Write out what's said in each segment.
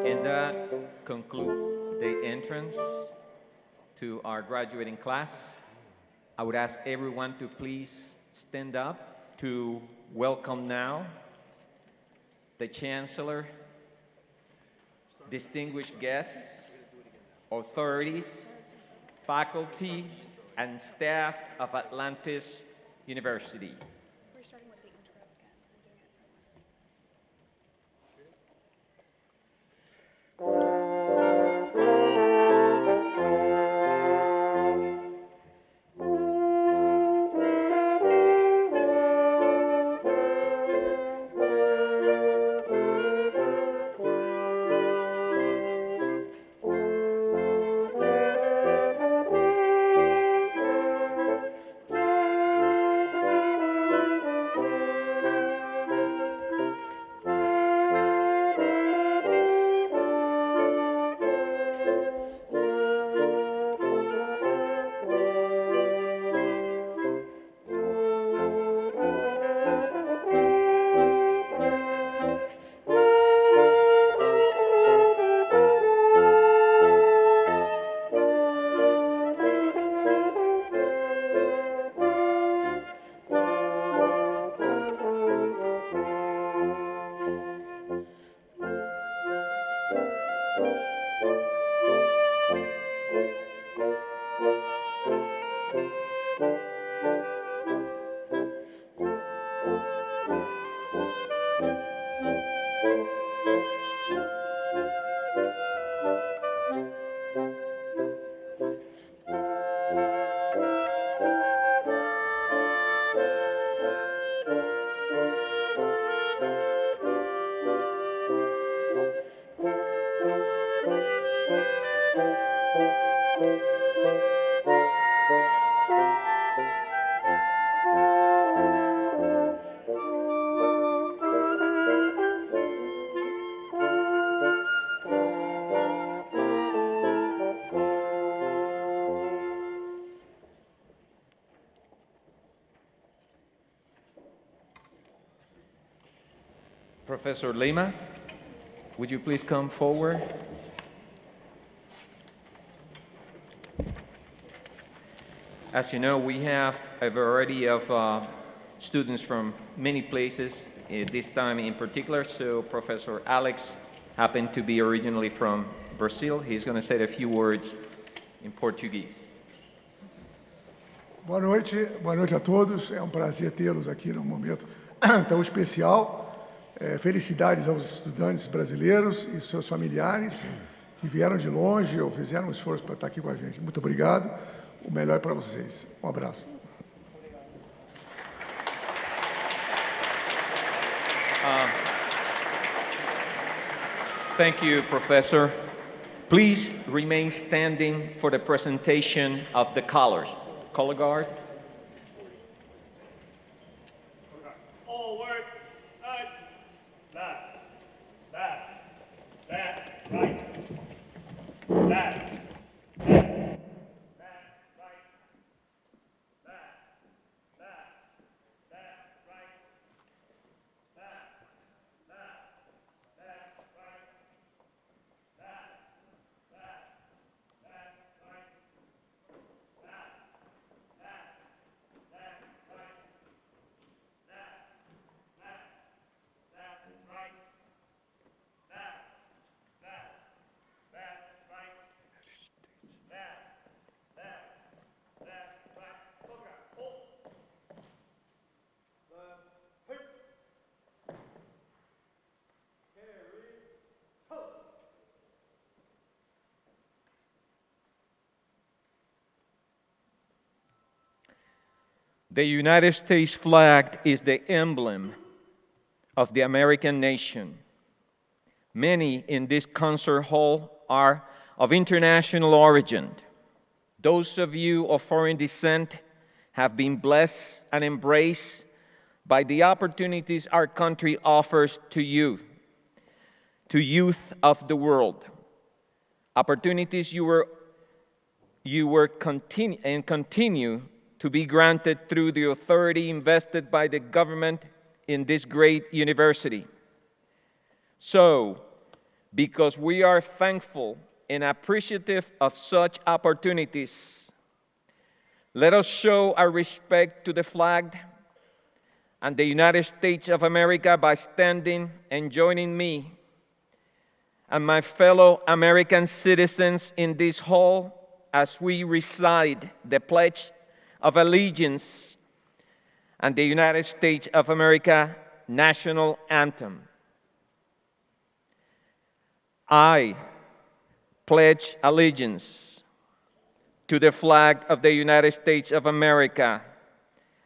And that concludes the entrance to our graduating class. I would ask everyone to please stand up to welcome now the Chancellor, distinguished guests, authorities, faculty, and staff of Atlantis University. We're starting with the intro again. Professor Lima, would you please come forward? As you know, we have a variety of students from many places, this time in particular. So Professor Alex happened to be originally from Brazil. He's going to say a few words in Portuguese. Boa noite a todos. É um prazer tê-los aqui num momento tão especial. Felicidades aos estudantes brasileiros e seus familiares que vieram de longe ou fizeram um esforço para estar aqui com a gente. Muito obrigado. O melhor para vocês. Um abraço. Thank you, Professor. Please remain standing for the presentation of the colors. Color guard. All work. Right. Left. Left. Left. Right. Left. Left. Left. Right. Left. Left. Left. Right. Left. Left. Left. Right. Left. Left. Left. Right. The United States flag is the emblem of the American nation. Many in this concert hall are of international origin. Those of you of foreign descent have been blessed and embraced by the opportunities our country offers to youth of the world. Opportunities you were continue to be granted through the authority invested by the government in this great university. So, because we are thankful and appreciative of such opportunities, let us show our respect to the flag and the United States of America by standing and joining me and my fellow American citizens in this hall as we recite the Pledge of Allegiance and the United States of America National Anthem. I pledge allegiance to the flag of the United States of America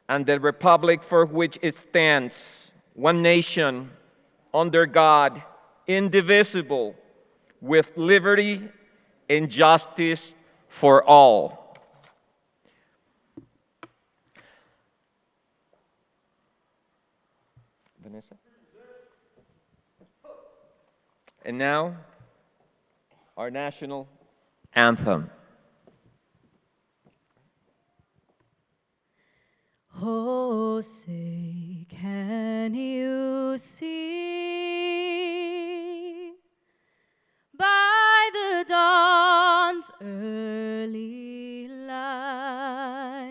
and the republic for which it stands, one nation, under God, indivisible, with liberty and justice for all. Vanessa? And now, our national anthem. Oh, say, can you see by the dawn's early light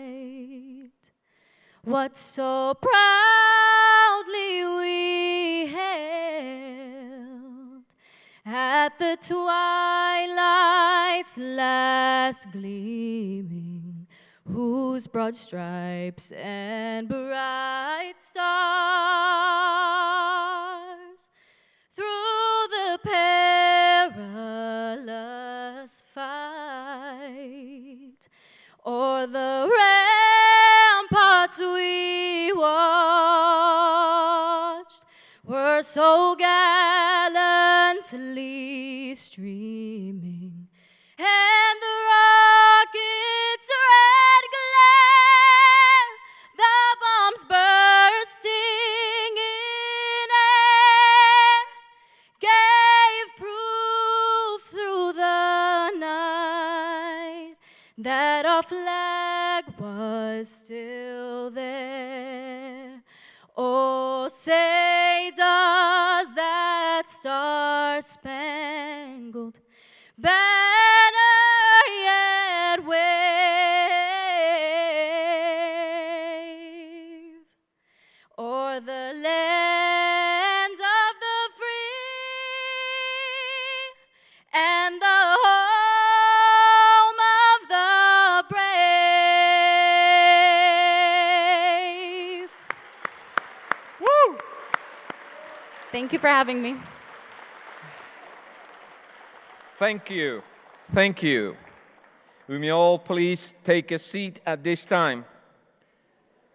what so proudly we hailed at the twilight's last gleaming, whose broad stripes and bright stars through the perilous fight o'er the ramparts we watched were so gallantly streaming, and the rockets' red glare, the bombs bursting in air, gave proof through the night that our flag was still there. Oh, say does that star-spangled banner yet wave o'er the land of the free and the home of the brave? Woo! Thank you for having me. Thank you. Thank you. Will you all please take a seat at this time?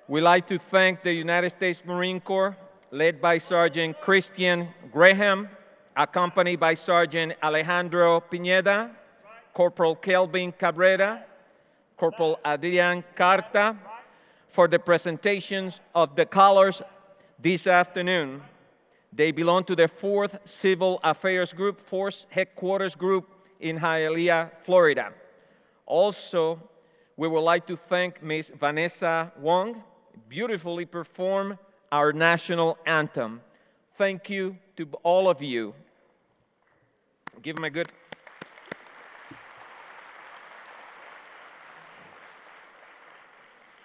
We'd like to thank the United States Marine Corps, led by Sergeant Cristian Graham, accompanied by Sergeant Alejandro Pineda, Corporal Kelvin Cabrera, Corporal Adrianne Carta, for the presentations of the colors this afternoon. They belong to the 4th Civil Affairs Group, Force Headquarters Group in Hialeah, Florida. Also, we would like to thank Ms. Vanessa Wong, beautifully performed our national anthem. Thank you to all of you. Give them a good...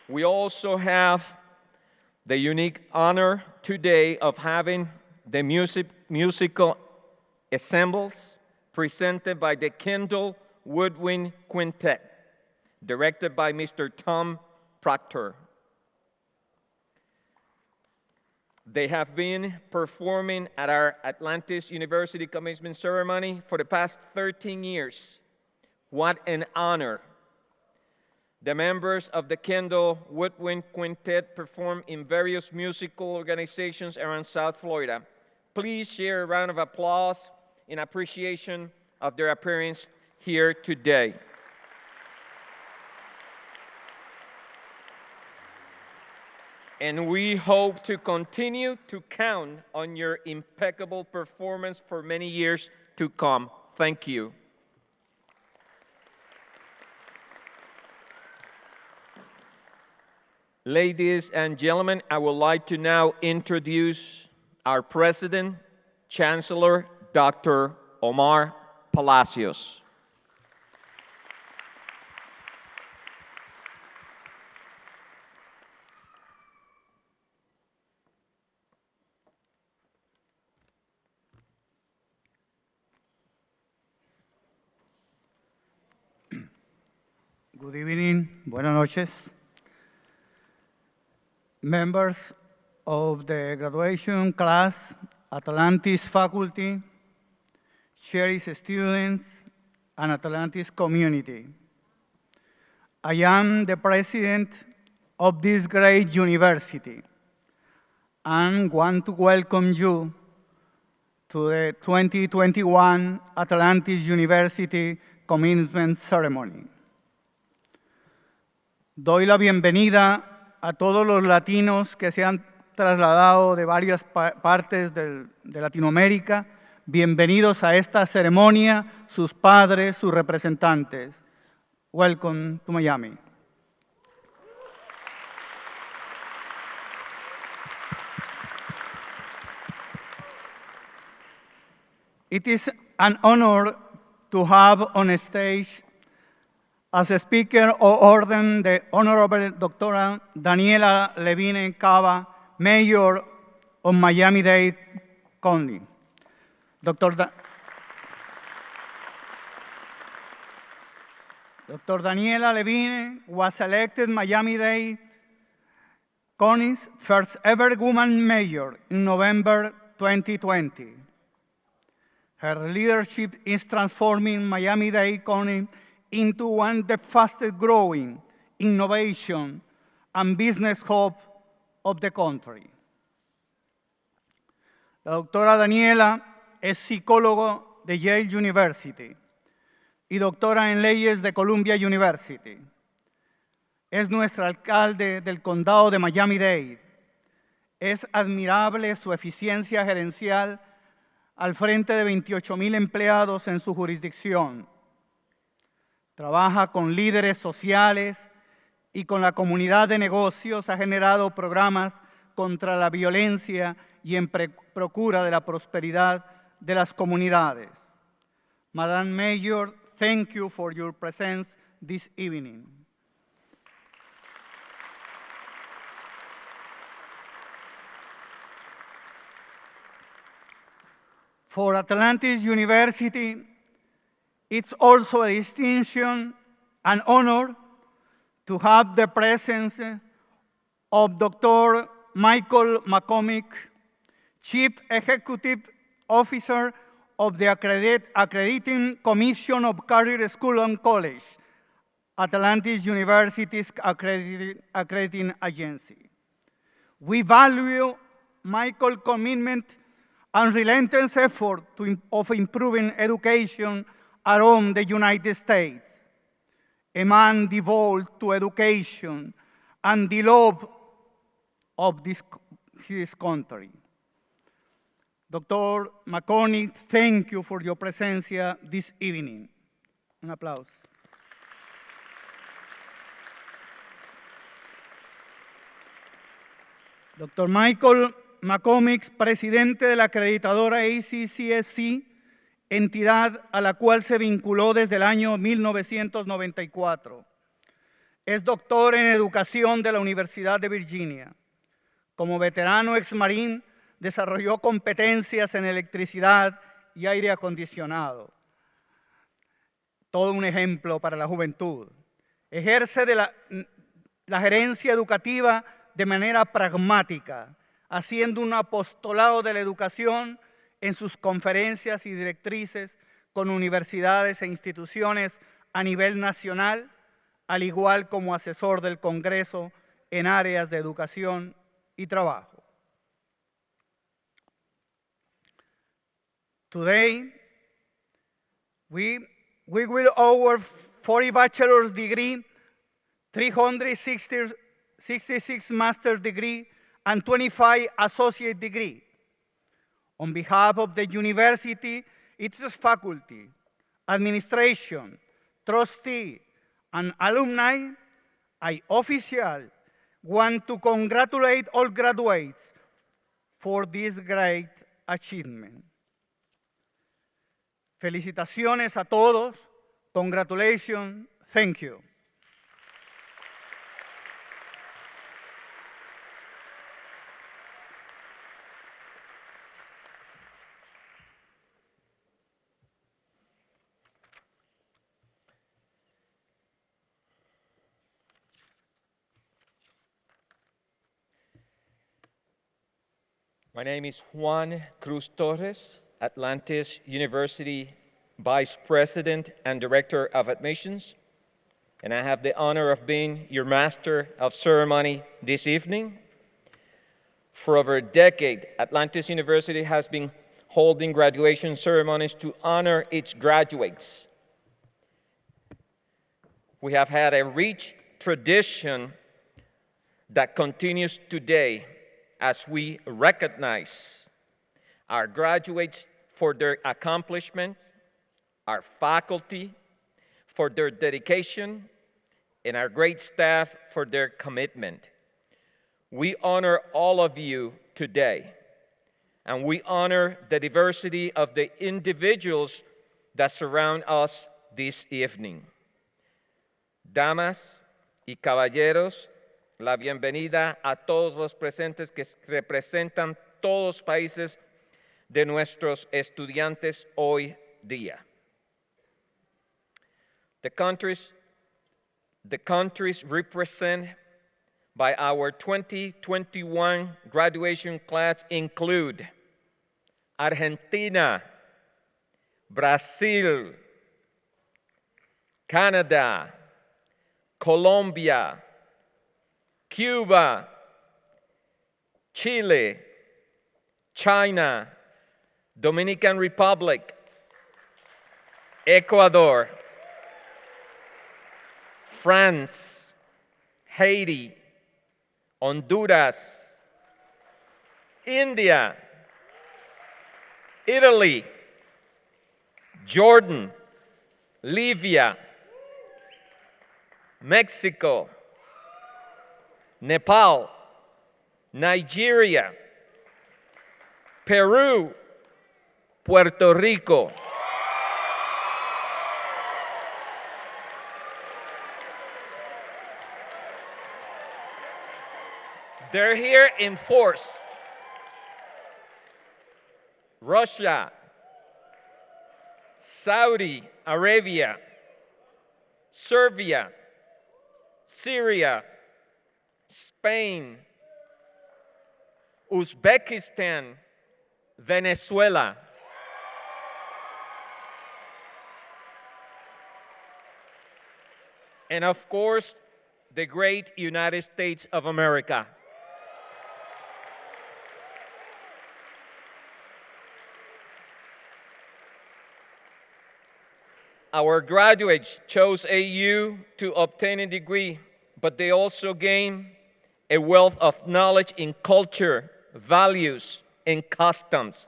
We also have the unique honor today of having the musical ensembles presented by the Kendall Woodwind Quintet, directed by Mr. Tom Proctor. They have been performing at our Atlantis University commencement ceremony for the past 13 years. What an honor The members of the Kendall Woodwind Quintet perform in various musical organizations around South Florida. Please share a round of applause in appreciation of their appearance here today. And we hope to continue to count on your impeccable performance for many years to come. Thank you. Ladies and gentlemen, I would like to now introduce our President, Chancellor, Dr. Omar Palacios. Good evening, buenas noches. Members of the graduation class, Atlantis faculty, cherished students, and Atlantis community. I am the president of this great university and want to welcome you to the 2021 Atlantis University Commencement Ceremony. Doy la bienvenida a todos los latinos que se han trasladado de varias partes de Latinoamérica. Bienvenidos a esta ceremonia, sus padres, sus representantes. Welcome to Miami. It is an honor to have on stage as a speaker of order the Honorable Dr. Daniela Levine Cava, Mayor of Miami-Dade County. Dr. Daniela Levine was elected Miami-Dade County's first ever woman mayor in November 2020. Her leadership is transforming Miami-Dade County into one of the fastest growing innovation and business hub of the country. La doctora Daniela es psicólogo de Yale University y doctora en leyes de Columbia University. Es nuestra alcalde del condado de Miami-Dade. Es admirable su eficiencia gerencial al frente de 28,000 empleados en su jurisdicción. Trabaja con líderes sociales y con la comunidad de negocios. Ha generado programas contra la violencia y en procura de la prosperidad de las comunidades. Madam Mayor, thank you for your presence this evening. For Atlantis University, it's also a distinction and honor to have the presence of Dr. Michael McCormick, Chief Executive Officer of the Accrediting Commission of Career School and College, Atlantis University's accrediting agency. We value Michael's commitment and relentless effort of improving education around the United States. A man devoted to education and the love of his country. Dr. McCormick, thank you for your presence here this evening. Un aplauso. Dr. Michael McCormick, presidente de la acreditadora ACCSC, entidad a la cual se vinculó desde el año 1994. Es doctor en educación de la Universidad de Virginia. Como veterano ex-marín, desarrolló competencias en electricidad y aire acondicionado. Todo un ejemplo para la juventud. Ejerce la gerencia educativa de manera pragmática, haciendo un apostolado de la educación en sus conferencias y directrices con universidades e instituciones a nivel nacional, al igual como asesor del Congreso en áreas de educación y trabajo. Today, we will award 40 bachelor's degree, 366 master's degree, and 25 associate degree. On behalf of the university, its faculty, administration, trustee, and alumni, I officially want to congratulate all graduates for this great achievement. Felicitaciones a todos. Congratulations. Thank you. My name is Juan Cruz Torres, Atlantis University Vice President and Director of Admissions, and I have the honor of being your Master of Ceremony this evening. For over a decade, Atlantis University has been holding graduation ceremonies to honor its graduates. We have had a rich tradition that continues today as we recognize our graduates for their accomplishments, our faculty for their dedication, and our great staff for their commitment. We honor all of you today, and we honor the diversity of the individuals that surround us this evening. Damas y caballeros, la bienvenida a todos los presentes que representan todos los países de nuestros estudiantes hoy día. The countries represented by our 2021 graduation class include Argentina, Brazil, Canada, Colombia, Cuba, Chile, China, Dominican Republic, Ecuador, France, Haiti, Honduras, India, Italy, Jordan, Libya, Mexico, Nepal, Nigeria, Peru, Puerto Rico. They're here in force. Russia, Saudi Arabia, Serbia, Syria, Spain, Uzbekistan, Venezuela. And of course, the great United States of America. Our graduates chose AU to obtain a degree, but they also gain a wealth of knowledge in culture, values, and customs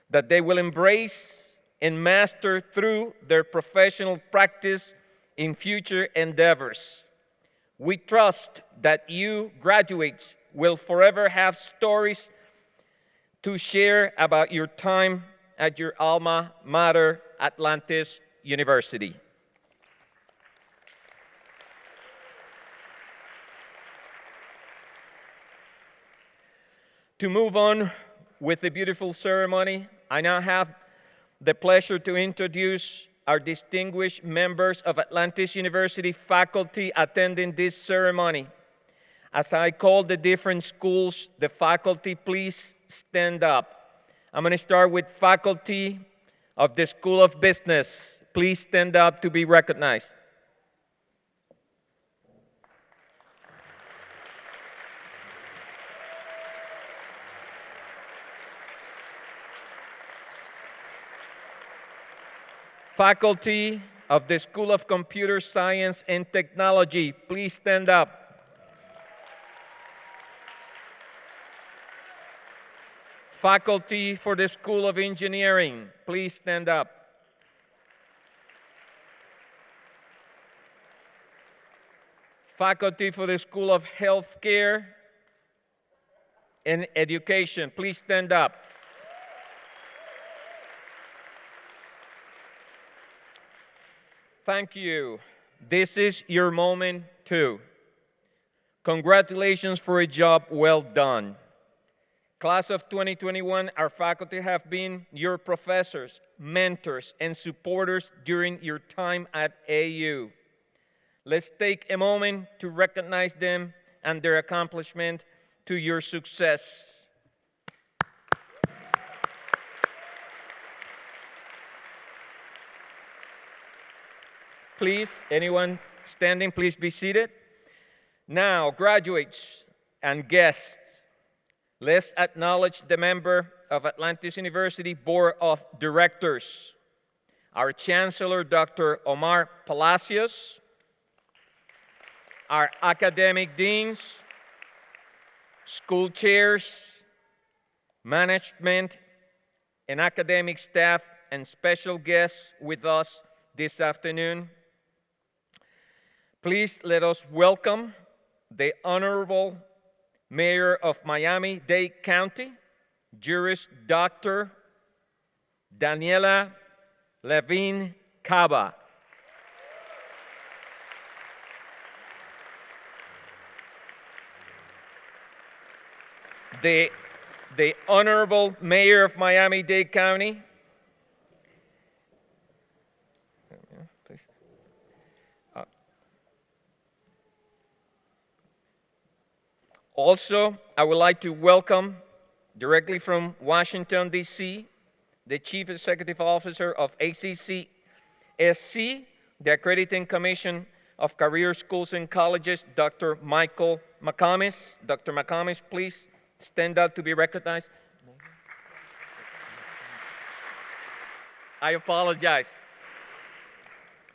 that they will embrace and master through their professional practice in future endeavors. We trust that you graduates will forever have stories to share about your time at your alma mater, Atlantis University. To move on with the beautiful ceremony, I now have the pleasure to introduce our distinguished members of Atlantis University faculty attending this ceremony. As I call the different schools, the faculty, please stand up. I'm going to start with faculty of the School of Business. Please stand up to be recognized. Faculty of the School of Computer Science and Technology, please stand up. Faculty for the School of Engineering, please stand up. Faculty for the School of Healthcare and Education, please stand up. Thank you. This is your moment too. Congratulations for a job well done. Class of 2021, our faculty have been your professors, mentors, and supporters during your time at AU. Let's take a moment to recognize them and their accomplishment to your success. Please, anyone standing, please be seated. Now, graduates and guests, let's acknowledge the member of Atlantis University Board of Directors, our Chancellor, Dr. Omar Palacios, our academic deans, school chairs, management, and academic staff, and special guests with us this afternoon. Please let us welcome the Honorable Mayor of Miami-Dade County, Juris Dr. Daniela Levine Cava. The Honorable Mayor of Miami-Dade County, please. Also, I would like to welcome directly from Washington, D.C., the Chief Executive Officer of ACCSC, the Accrediting Commission of Career Schools and Colleges, Dr. Michael McComas. Dr. McComas, please stand up to be recognized. I apologize.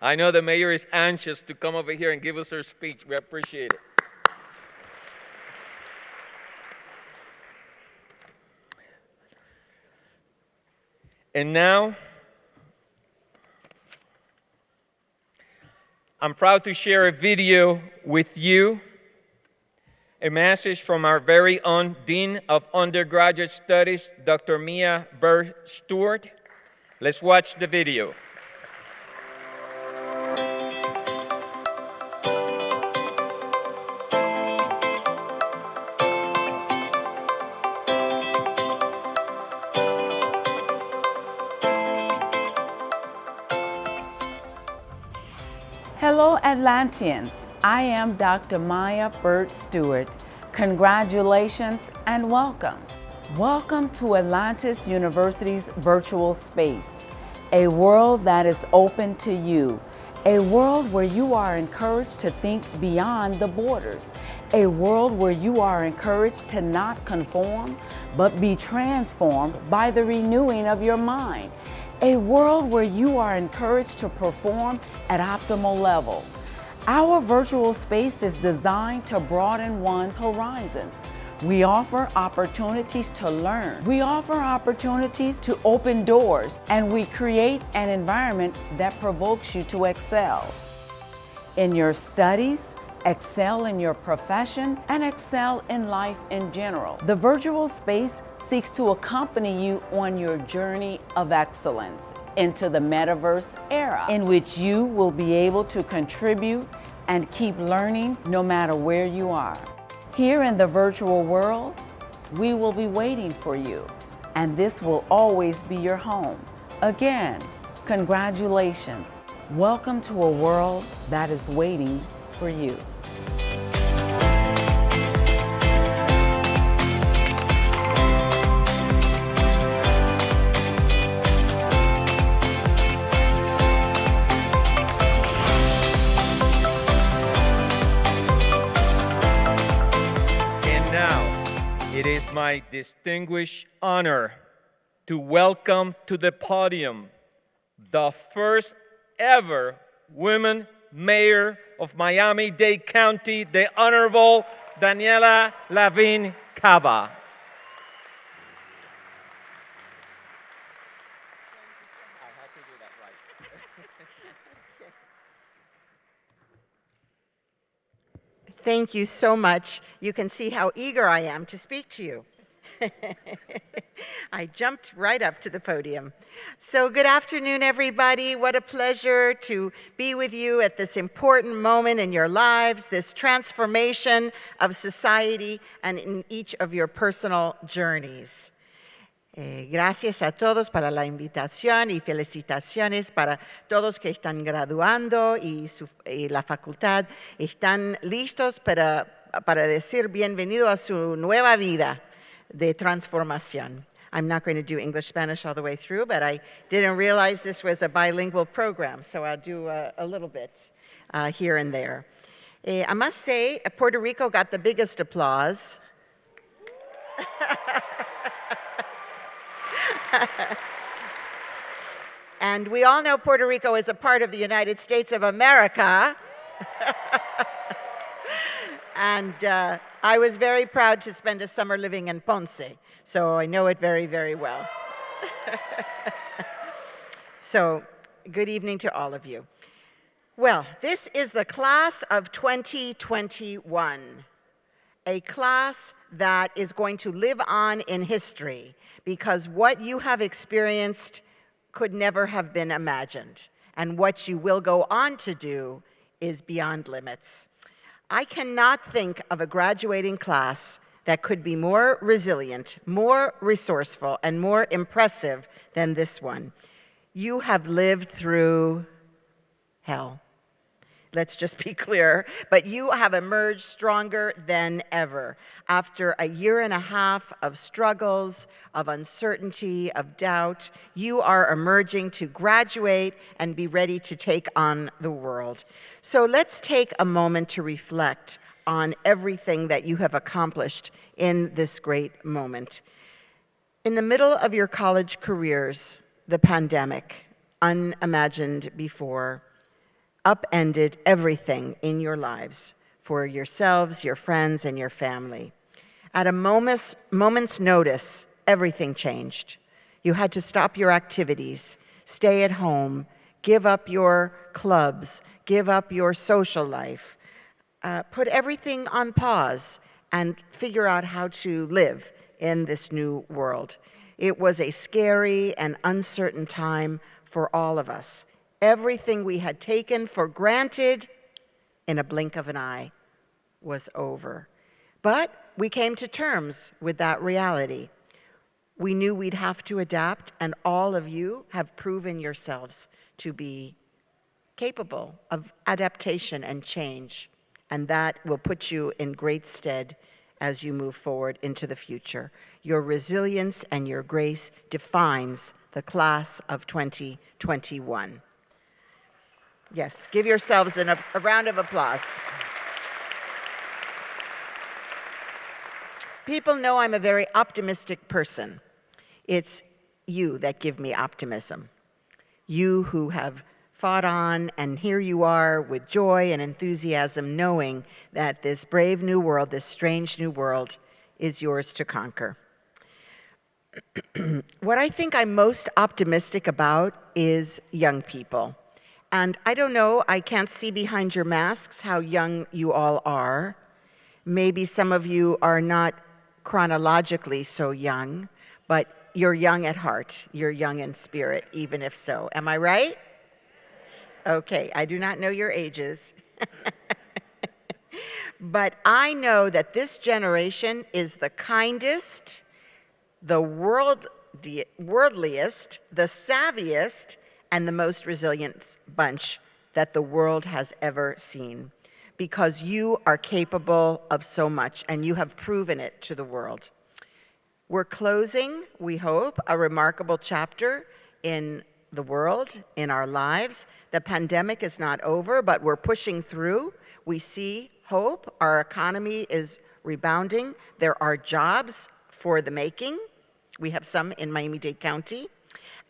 I know the mayor is anxious to come over here and give us her speech. We appreciate it. And now, I'm proud to share a video with you, a message from our very own Dean of Undergraduate Studies, Dr. Mia Burr-Stewart. Let's watch the video. Hello, Atlanteans. I am Dr. Maya Burt-Stewart. Congratulations and welcome. Welcome to Atlantis University's virtual space, a world that is open to you, a world where you are encouraged to think beyond the borders, a world where you are encouraged to not conform, but be transformed by the renewing of your mind. A world where you are encouraged to perform at optimal level. Our virtual space is designed to broaden one's horizons. We offer opportunities to learn. We offer opportunities to open doors, and we create an environment that provokes you to excel. In your studies, excel in your profession, and excel in life in general. The virtual space seeks to accompany you on your journey of excellence into the metaverse era, in which you will be able to contribute and keep learning no matter where you are. Here in the virtual world, we will be waiting for you, and this will always be your home. Again, congratulations. Welcome to a world that is waiting for you. It is my distinguished honor to welcome to the podium the first ever woman mayor of Miami-Dade County, the Honorable Daniela Lavín Cava. Thank you so much. You can see how eager I am to speak to you. I jumped right up to the podium. So good afternoon, everybody. What a pleasure to be with you at this important moment in your lives, this transformation of society and in each of your personal journeys. Gracias a todos para la invitación y felicitaciones para todos que están graduando y la facultad están listos para decir bienvenido a su nueva vida de transformación. I'm not going to do English-Spanish all the way through, but I didn't realize this was a bilingual program, so I'll do a little bit here and there. I must say, Puerto Rico got the biggest applause. And we all know Puerto Rico is a part of the United States of America. And I was very proud to spend a summer living in Ponce, so I know it very, very well. So, good evening to all of you. Well, this is the class of 2021, a class that is going to live on in history, because what you have experienced could never have been imagined, and what you will go on to do is beyond limits. I cannot think of a graduating class that could be more resilient, more resourceful, and more impressive than this one. You have lived through hell. Let's just be clear, but you have emerged stronger than ever. After a year and a half of struggles, of uncertainty, of doubt, you are emerging to graduate and be ready to take on the world. So let's take a moment to reflect on everything that you have accomplished in this great moment. In the middle of your college careers, the pandemic, unimagined before, upended everything in your lives for yourselves, your friends, and your family. At a moment's notice, everything changed. You had to stop your activities, stay at home, give up your clubs, give up your social life, put everything on pause, and figure out how to live in this new world. It was a scary and uncertain time for all of us. Everything we had taken for granted in a blink of an eye was over. But we came to terms with that reality. We knew we'd have to adapt, and all of you have proven yourselves to be capable of adaptation and change, and that will put you in great stead as you move forward into the future. Your resilience and your grace defines the class of 2021. Yes, give yourselves a round of applause. People know I'm a very optimistic person. It's you that give me optimism. You who have fought on, and here you are with joy and enthusiasm, knowing that this brave new world, this strange new world, is yours to conquer. What I think I'm most optimistic about is young people. And I don't know, I can't see behind your masks how young you all are. Maybe some of you are not chronologically so young, but you're young at heart. You're young in spirit, even if so. Am I right? Okay, I do not know your ages. But I know that this generation is the kindest, the worldliest, the savviest, and the most resilient bunch that the world has ever seen, because you are capable of so much, and you have proven it to the world. We're closing, we hope, a remarkable chapter in the world, in our lives. The pandemic is not over, but we're pushing through. We see hope. Our economy is rebounding. There are jobs for the making. We have some in Miami-Dade County.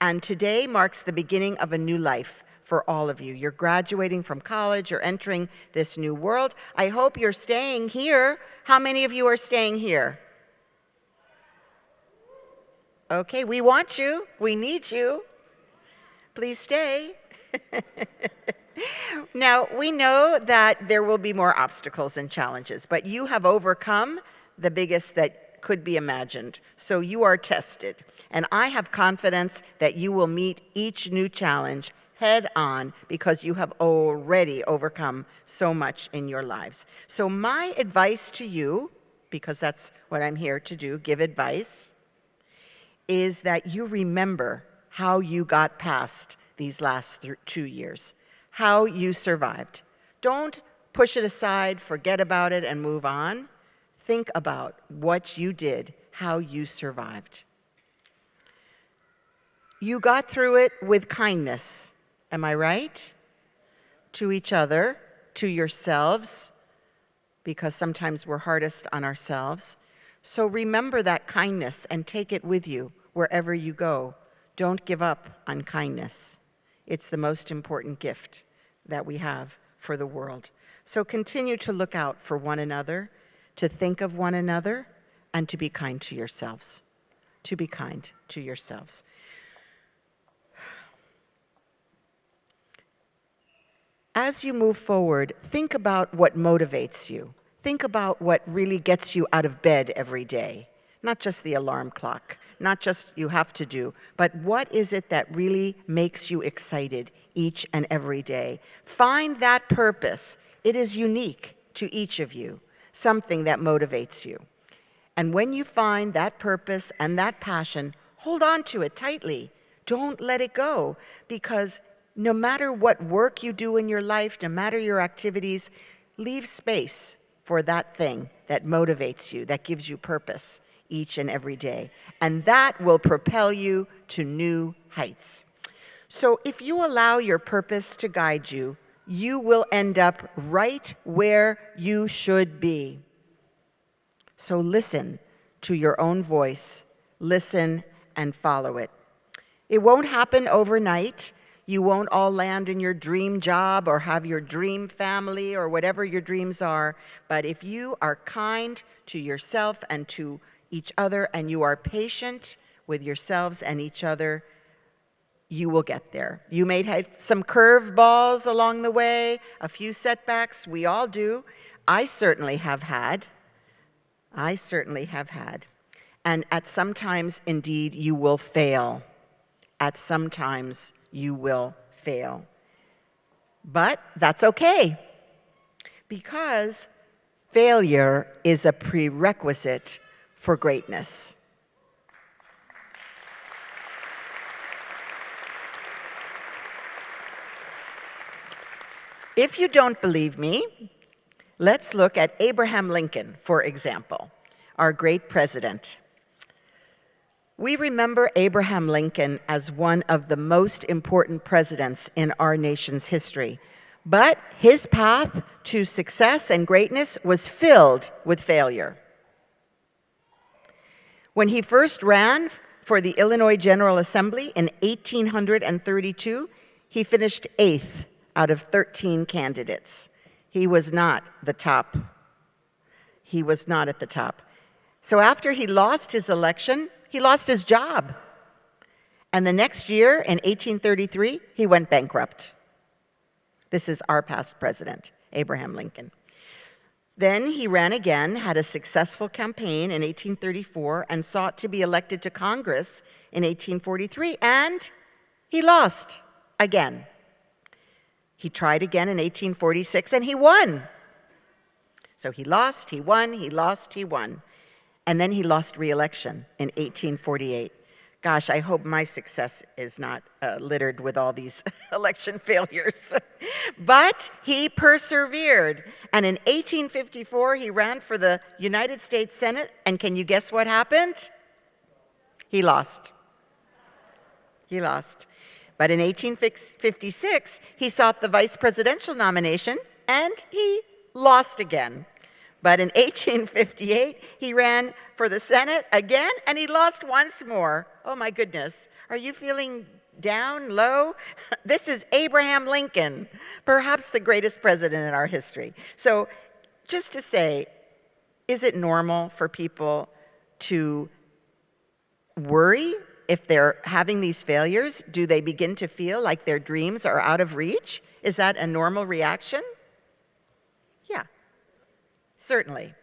And today marks the beginning of a new life for all of you. You're graduating from college, you're entering this new world. I hope you're staying here. How many of you are staying here? Okay, we want you, we need you. Please stay. Now, we know that there will be more obstacles and challenges, but you have overcome the biggest that could be imagined. So you are tested. And I have confidence that you will meet each new challenge head on because you have already overcome so much in your lives. So my advice to you, because that's what I'm here to do, give advice, is that you remember how you got past these last 2 years, how you survived. Don't push it aside, forget about it, and move on. Think about what you did, how you survived. You got through it with kindness, am I right? To each other, to yourselves, because sometimes we're hardest on ourselves. So remember that kindness and take it with you wherever you go. Don't give up on kindness. It's the most important gift that we have for the world. So continue to look out for one another, to think of one another, and to be kind to yourselves. To be kind to yourselves. As you move forward, think about what motivates you. Think about what really gets you out of bed every day. Not just the alarm clock, not just you have to do, but what is it that really makes you excited each and every day? Find that purpose. It is unique to each of you, something that motivates you. And when you find that purpose and that passion, hold on to it tightly. Don't let it go, because no matter what work you do in your life, no matter your activities, leave space for that thing that motivates you, that gives you purpose each and every day. And that will propel you to new heights. So if you allow your purpose to guide you, you will end up right where you should be. So listen to your own voice, listen and follow it. It won't happen overnight. You won't all land in your dream job or have your dream family or whatever your dreams are. But if you are kind to yourself and to each other, and you are patient with yourselves and each other, you will get there. You may have some curveballs along the way, a few setbacks. We all do. I certainly have had. And at some times, indeed, you will fail. At some times, you will fail. But that's okay, because failure is a prerequisite for greatness. If you don't believe me, let's look at Abraham Lincoln, for example, our great president. We remember Abraham Lincoln as one of the most important presidents in our nation's history, but his path to success and greatness was filled with failure. When he first ran for the Illinois General Assembly in 1832, he finished 8th out of 13 candidates. He was not the top. He was not at the top. So after he lost his election, he lost his job. And the next year, in 1833, he went bankrupt. This is our past president, Abraham Lincoln. Then he ran again, had a successful campaign in 1834, and sought to be elected to Congress in 1843, and he lost again. He tried again in 1846, and he won. So he lost, he won, he lost, he won. And then he lost re-election in 1848. Gosh, I hope my success is not littered with all these election failures. But he persevered. And in 1854, he ran for the United States Senate. And can you guess what happened? He lost. He lost. But in 1856, he sought the vice presidential nomination, and he lost again. But in 1858, he ran for the Senate again, and he lost once more. Oh my goodness. Are you feeling down, low? This is Abraham Lincoln, perhaps the greatest president in our history. So just to say, is it normal for people to worry if they're having these failures? Do they begin to feel like their dreams are out of reach? Is that a normal reaction? Yeah, certainly.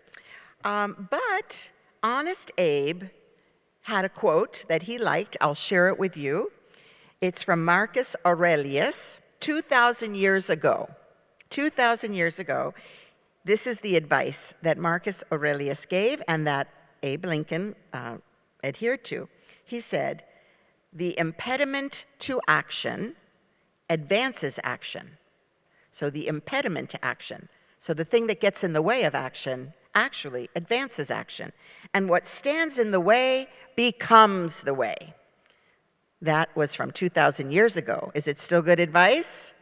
But Honest Abe had a quote that he liked. I'll share it with you. It's from Marcus Aurelius, 2,000 years ago. 2,000 years ago, this is the advice that Marcus Aurelius gave and that Abe Lincoln adhered to. He said, "The impediment to action advances action." So the impediment to action, so the thing that gets in the way of action, actually advances action. And what stands in the way becomes the way. That was from 2,000 years ago. Is it still good advice?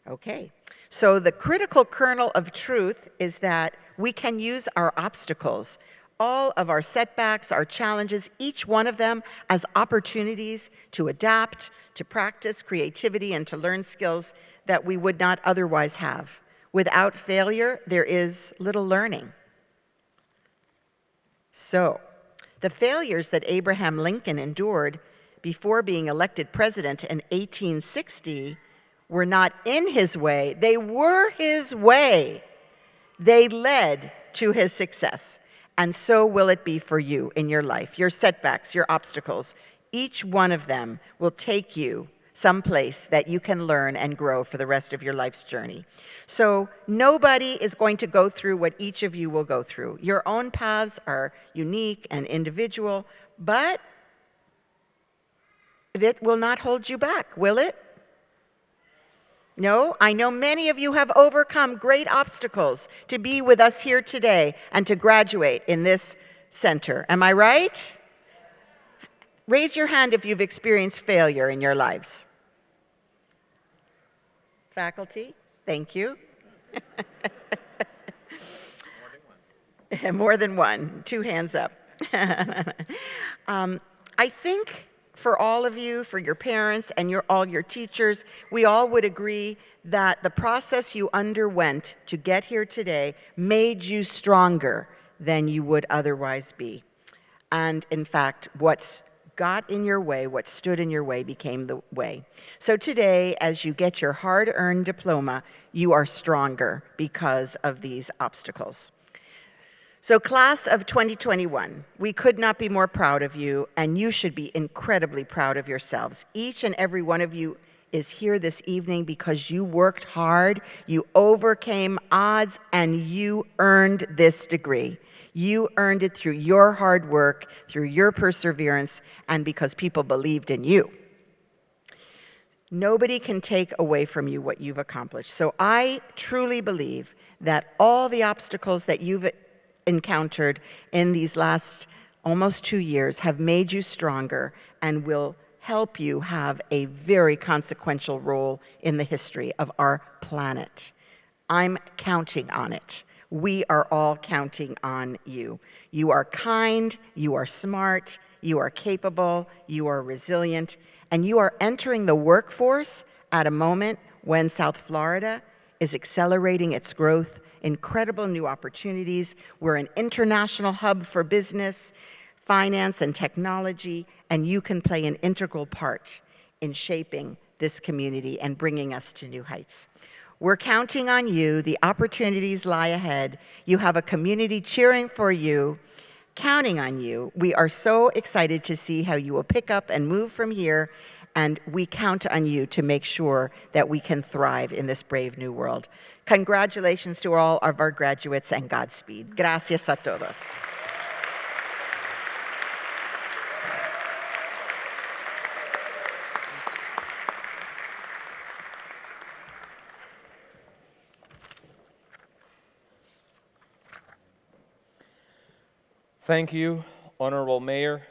Okay. So the critical kernel of truth is that we can use our obstacles, all of our setbacks, our challenges, each one of them as opportunities to adapt, to practice creativity, and to learn skills that we would not otherwise have. Without failure, there is little learning. So, the failures that Abraham Lincoln endured before being elected president in 1860 were not in his way, they were his way. They led to his success. And so will it be for you in your life. Your setbacks, your obstacles, each one of them will take you someplace that you can learn and grow for the rest of your life's journey. So nobody is going to go through what each of you will go through. Your own paths are unique and individual, but that will not hold you back, will it? No, I know many of you have overcome great obstacles to be with us here today and to graduate in this center. Am I right? Raise your hand if you've experienced failure in your lives. Faculty, thank you. More than one. 2 hands up. I think for all of you, for your parents and all your teachers, we all would agree that the process you underwent to get here today made you stronger than you would otherwise be. And in fact, what's got in your way, what stood in your way, became the way. So today, as you get your hard-earned diploma, you are stronger because of these obstacles. So class of 2021, we could not be more proud of you, and you should be incredibly proud of yourselves. Each and every one of you is here this evening because you worked hard, you overcame odds, and you earned this degree. You earned it through your hard work, through your perseverance, and because people believed in you. Nobody can take away from you what you've accomplished. So I truly believe that all the obstacles that you've encountered in these last almost 2 years have made you stronger and will help you have a very consequential role in the history of our planet. I'm counting on it. We are all counting on you. You are kind, you are smart, you are capable, you are resilient, and you are entering the workforce at a moment when South Florida is accelerating its growth, incredible new opportunities. We're an international hub for business, finance, and technology, and you can play an integral part in shaping this community and bringing us to new heights. We're counting on you. The opportunities lie ahead. You have a community cheering for you, counting on you. We are so excited to see how you will pick up and move from here, and we count on you to make sure that we can thrive in this brave new world. Congratulations to all of our graduates, and Godspeed. Gracias a todos. Thank you, Honorable Mayor.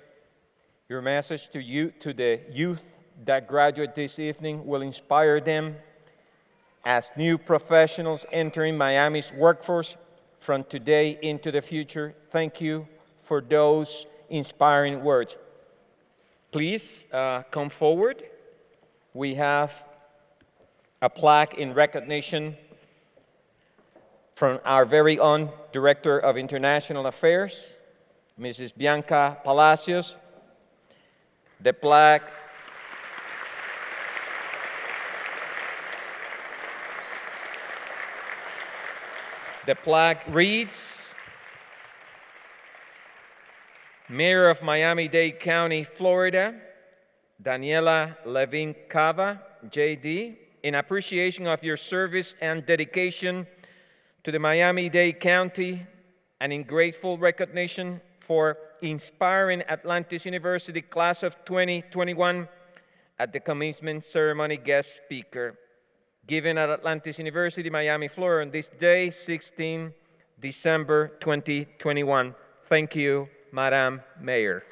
Your message to the youth that graduate this evening will inspire them as new professionals entering Miami's workforce from today into the future. Thank you for those inspiring words. Please come forward. We have a plaque in recognition from our very own Director of International Affairs, Mrs. Bianca Palacios. The plaque reads, Mayor of Miami-Dade County, Florida, Daniela Levin Cava, JD, in appreciation of your service and dedication to the Miami-Dade County and in grateful recognition for inspiring Atlantis University class of 2021 at the commencement ceremony guest speaker, given at Atlantis University, Miami, Florida, on this day, 16 December 2021. Thank you, Madam Mayor.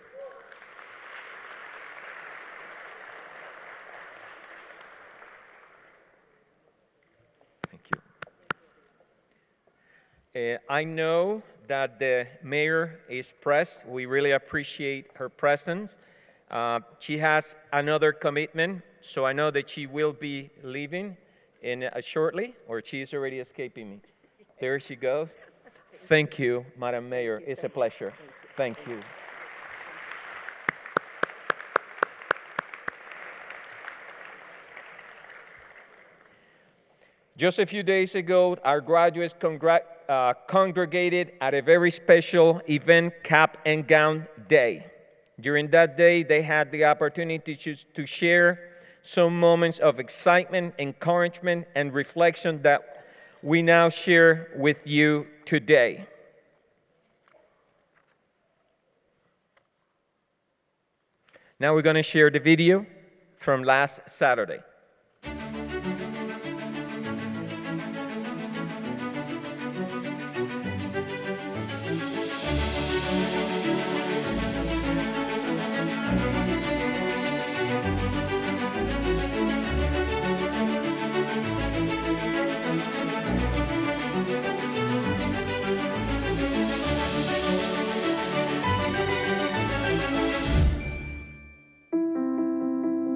Thank you. I know that the mayor is pressed. We really appreciate her presence. She has another commitment, so I know that she will be leaving in shortly, or she is already escaping me. There she goes. Thank you, Madam Mayor. It's a pleasure. Thank you. Just a few days ago, our graduates congregated at a very special event, Cap and Gown Day. During that day, they had the opportunity to share some moments of excitement, encouragement, and reflection that we now share with you today. Now we're going to share the video from last Saturday.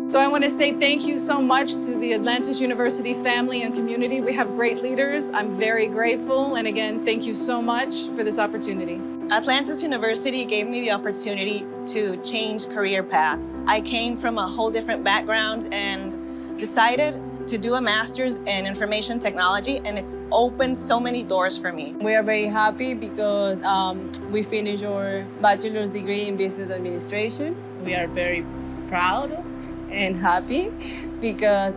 So I want to say thank you so much to the Atlantis University family and community. We have great leaders. I'm very grateful. And again, thank you so much for this opportunity. Atlantis University gave me the opportunity to change career paths. I came from a whole different background and decided to do a master's in information technology, and it's opened so many doors for me. We are very happy because we finished our bachelor's degree in business administration. We are very proud and happy because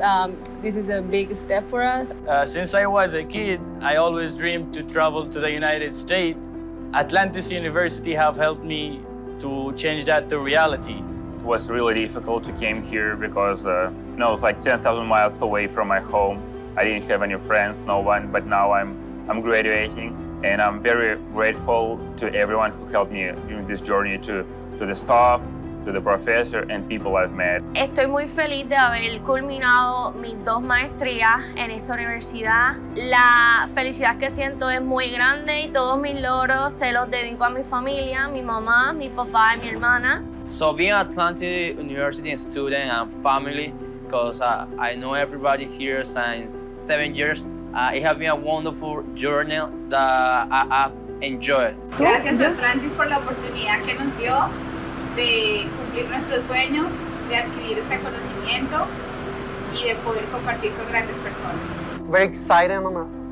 this is a big step for us. Since I was a kid, I always dreamed to travel to the United States. Atlantis University have helped me to change that to reality. It was really difficult to come here because it's like 10,000 miles away from my home. I didn't have any friends, no one, but now I'm graduating, and I'm very grateful to everyone who helped me during this journey, to the staff, to the professor and people I've met. Estoy muy feliz de haber culminado mis 2 maestrías en esta universidad. La felicidad que siento es muy grande y todos mis logros se los dedico a mi familia, mi mamá, mi papá y mi hermana. So being an Atlantis University student and family, because I know everybody here since 7 years, it has been a wonderful journey that I've enjoyed. Gracias Atlantis por la oportunidad que nos dio de cumplir nuestros sueños, de adquirir este conocimiento y de poder compartir con grandes personas. Very exciting,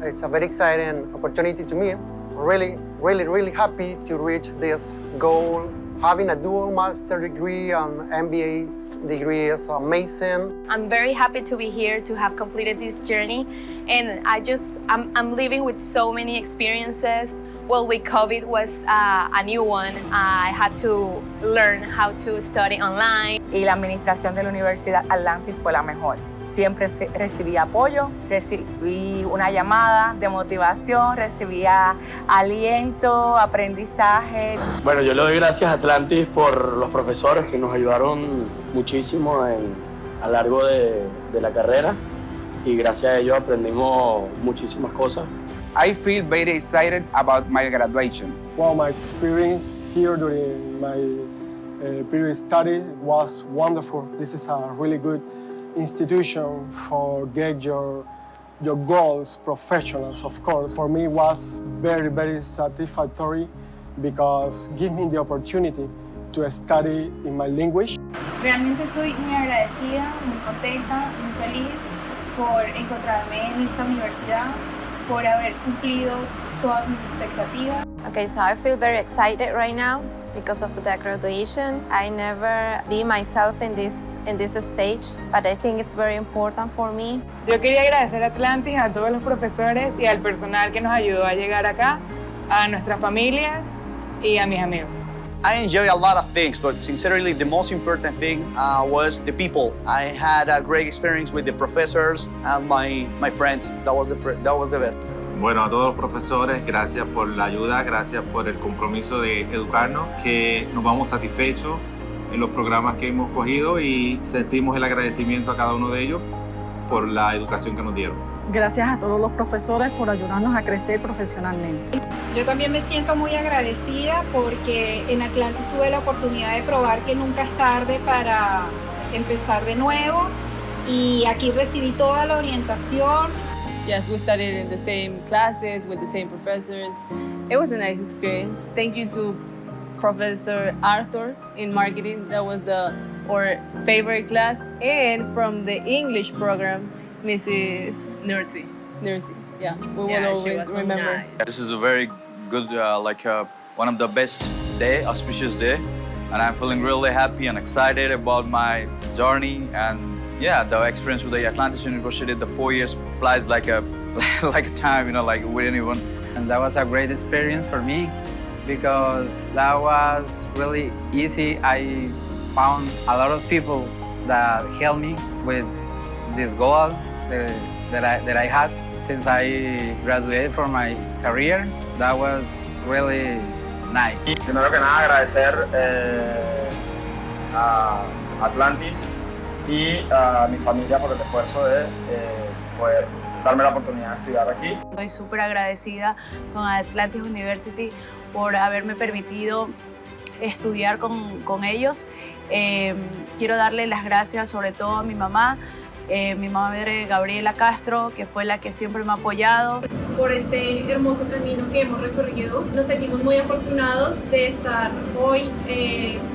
it's a very exciting opportunity to me. I'm really happy to reach this goal. Having a dual master degree and MBA degree is amazing. I'm very happy to be here, to have completed this journey, and I'm living with so many experiences. Well, with COVID was a new one. I had to learn how to study online. Y la administración de la Universidad Atlantis fue la mejor. Siempre recibí apoyo, recibí una llamada de motivación, recibía aliento, aprendizaje. Bueno, yo le doy gracias a Atlantis por los profesores que nos ayudaron muchísimo a lo largo de la carrera, y gracias a ellos aprendimos muchísimas cosas. I feel very excited about my graduation. Well, my experience here during my period study was wonderful. This is a really good institution for get your goals, professionals, of course. For me, it was very, very satisfactory because it gave me the opportunity to study in my language. Realmente estoy muy agradecida, muy contenta, muy feliz por encontrarme en esta universidad, por haber cumplido todas mis expectativas. Okay, so I feel very excited right now because of the graduation. I never be myself in this stage, but I think it's very important for me. Yo quería agradecer a Atlantis, a todos los profesores y al personal que nos ayudó a llegar acá, a nuestras familias y a mis amigos. I enjoy a lot of things, but sincerely, the most important thing was the people. I had a great experience with the professors and my friends. That was the best. Bueno, a todos los profesores, gracias por la ayuda, gracias por el compromiso de educarnos, que nos vamos satisfechos en los programas que hemos cogido y sentimos el agradecimiento a cada uno de ellos por la educación que nos dieron. Gracias a todos los profesores por ayudarnos a crecer profesionalmente. Yo también me siento muy agradecida porque en Atlantis tuve la oportunidad de probar que nunca es tarde para empezar de nuevo y aquí recibí toda la orientación. Yes, we studied in the same classes with the same professors. It was a nice experience. Thank you to Professor Arthur in marketing. That was our favorite class. And from the English program, Mrs. Nursey, yeah, we will always remember. Nice. This is a very good, one of the best day, auspicious day, and I'm feeling really happy and excited about my journey. And yeah, the experience with the Atlantis University, the 4 years flies like a time, like we didn't even. And that was a great experience for me because that was really easy. I found a lot of people that helped me with this goal that I had since I graduated from my career. That was really nice. Primero que nada, agradecer a Atlantis y a mi familia por el esfuerzo de poder darme la oportunidad de estudiar aquí. Estoy súper agradecida con Atlantis University por haberme permitido estudiar con ellos. Quiero darle las gracias sobre todo a mi madre Gabriela Castro, que fue la que siempre me ha apoyado. Por este hermoso camino que hemos recorrido, nos sentimos muy afortunados de estar hoy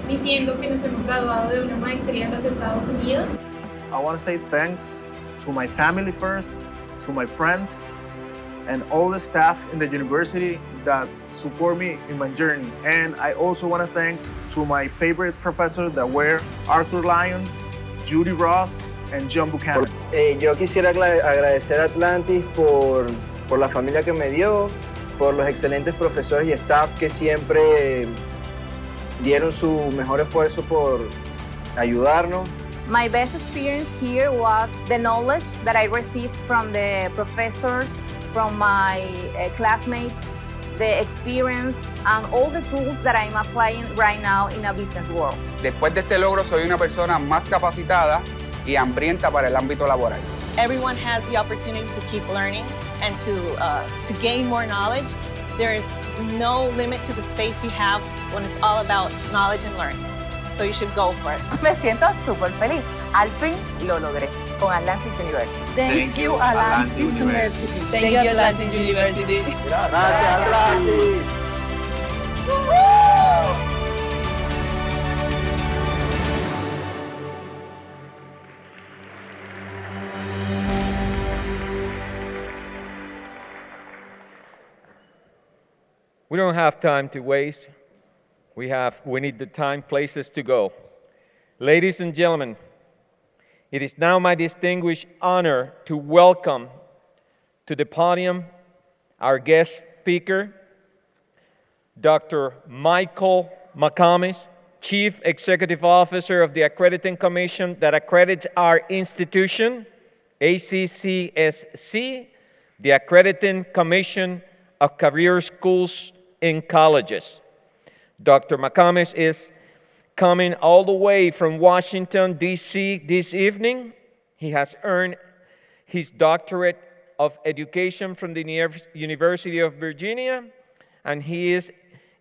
diciendo que nos hemos graduado de una maestría en los Estados Unidos. I want to say thanks to my family first, to my friends, and all the staff in the university that support me in my journey. And I also want to thanks to my favorite professors that were Arthur Lyons, Judy Ross, and John Buchanan. Yo quisiera agradecer a Atlantis por la familia que me dio, por los excelentes profesores y staff que siempre dieron su mejor esfuerzo por ayudarnos. My best experience here was the knowledge that I received from the professors, from my classmates, the experience and all the tools that I'm applying right now in a business world. Después de este logro, soy una persona más capacitada y hambrienta para el ámbito laboral. Everyone has the opportunity to keep learning and to gain more knowledge. There is no limit to the space you have when it's all about knowledge and learning. So you should go for it. Me siento súper feliz. Al fin lo logré con Atlantis University. Thank you, Atlantis University. Thank you, Atlantis University. Gracias, Atlantis. We don't have time to waste. We need the time, places to go. Ladies and gentlemen, it is now my distinguished honor to welcome to the podium our guest speaker, Dr. Michael McComas, Chief Executive Officer of the Accrediting Commission that accredits our institution, ACCSC, the Accrediting Commission of Career Schools and Colleges. Dr. McComas is coming all the way from Washington, D.C. this evening. He has earned his doctorate of Education from the University of Virginia, and he is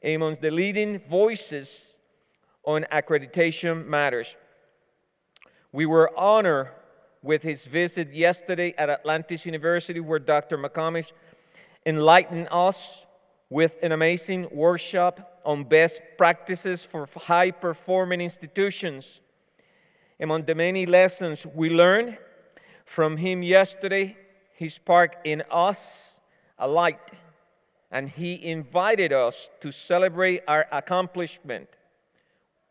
among the leading voices on accreditation matters. We were honored with his visit yesterday at Atlantis University, where Dr. McComish enlightened us with an amazing workshop on best practices for high-performing institutions. Among the many lessons we learned from him yesterday, he sparked in us a light, and he invited us to celebrate our accomplishment.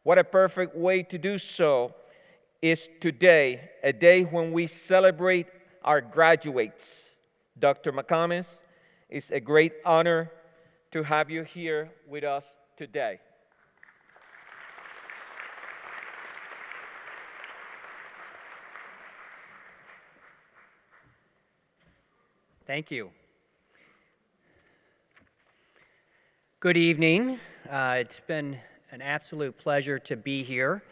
What a perfect way to do so is today, a day when we celebrate our graduates. Dr. McComish, it's a great honor to have you here with us today. Thank you. Good evening. It's been an absolute pleasure to be here.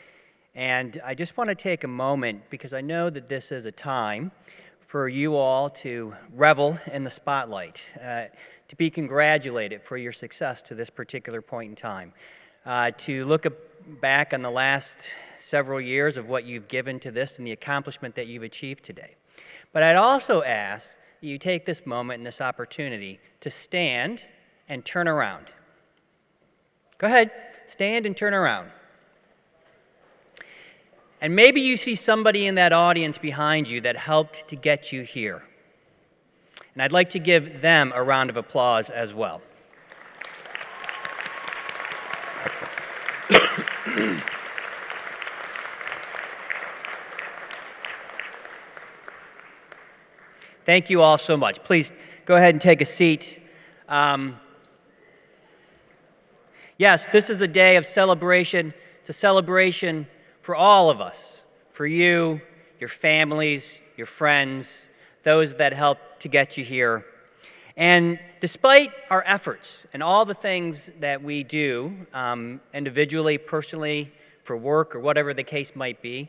And I just want to take a moment, because I know that this is a time for you all to revel in the spotlight, to be congratulated for your success to this particular point in time, to look back on the last several years of what you've given to this and the accomplishment that you've achieved today. But I'd also ask that you take this moment and this opportunity to stand and turn around. Go ahead, stand and turn around. And maybe you see somebody in that audience behind you that helped to get you here. And I'd like to give them a round of applause as well. Thank you all so much. Please go ahead and take a seat. Yes, this is a day of celebration. It's a celebration for all of us, for you, your families, your friends, those that helped to get you here. And despite our efforts and all the things that we do, individually, personally, for work, or whatever the case might be,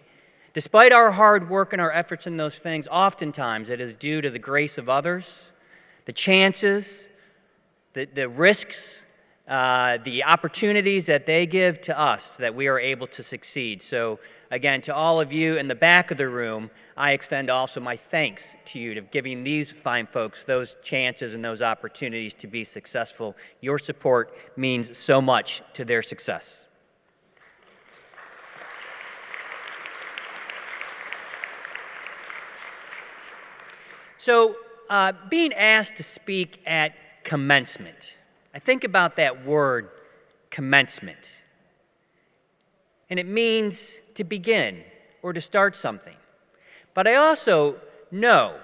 despite our hard work and our efforts in those things, oftentimes it is due to the grace of others, the chances, the risks, the opportunities that they give to us that we are able to succeed. So again, to all of you in the back of the room, I extend also my thanks to you, to giving these fine folks those chances and those opportunities to be successful. Your support means so much to their success. So being asked to speak at commencement, I think about that word, commencement. And it means to begin or to start something. But I also know,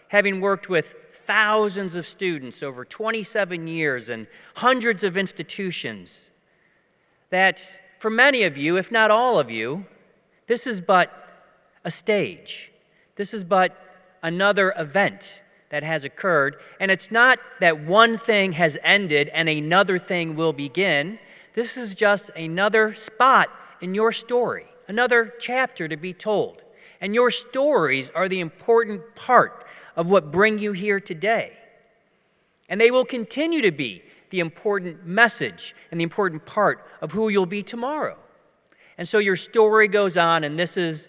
having worked with thousands of students over 27 years and hundreds of institutions, that for many of you, if not all of you, this is but a stage. This is but another event that has occurred, and it's not that one thing has ended and another thing will begin. This is just another spot in your story, another chapter to be told. And your stories are the important part of what bring you here today. And they will continue to be the important message and the important part of who you'll be tomorrow. And so your story goes on, and this is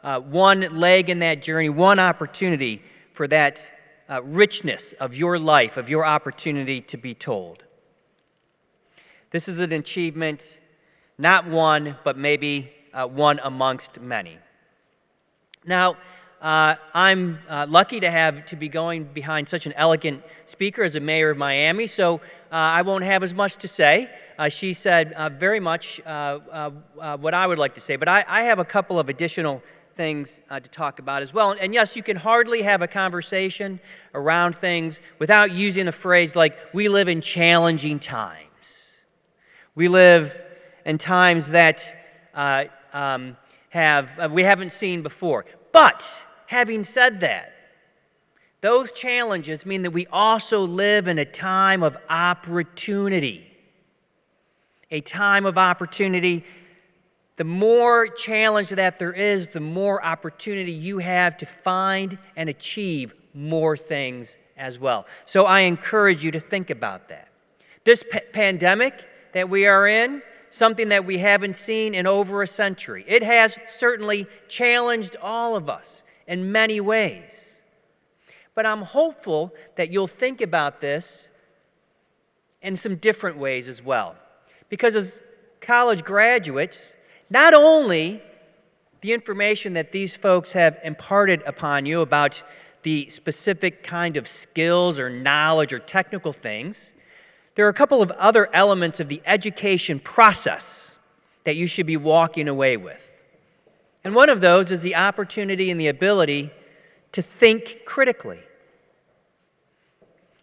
one leg in that journey, one opportunity for that richness of your life, of your opportunity to be told. This is an achievement, not one, but maybe one amongst many. Now, I'm lucky to be going behind such an elegant speaker as the mayor of Miami, so I won't have as much to say. She said very much what I would like to say, but I have a couple of additional things to talk about as well. And yes, you can hardly have a conversation around things without using a phrase like, we live in challenging times. We live in times that we haven't seen before. But having said that, those challenges mean that we also live in a time of opportunity. A time of opportunity the more challenge that there is, the more opportunity you have to find and achieve more things as well. So I encourage you to think about that. This pandemic that we are in, something that we haven't seen in over a century, it has certainly challenged all of us in many ways. But I'm hopeful that you'll think about this in some different ways as well. Because as college graduates, not only the information that these folks have imparted upon you about the specific kind of skills or knowledge or technical things, there are a couple of other elements of the education process that you should be walking away with. And one of those is the opportunity and the ability to think critically.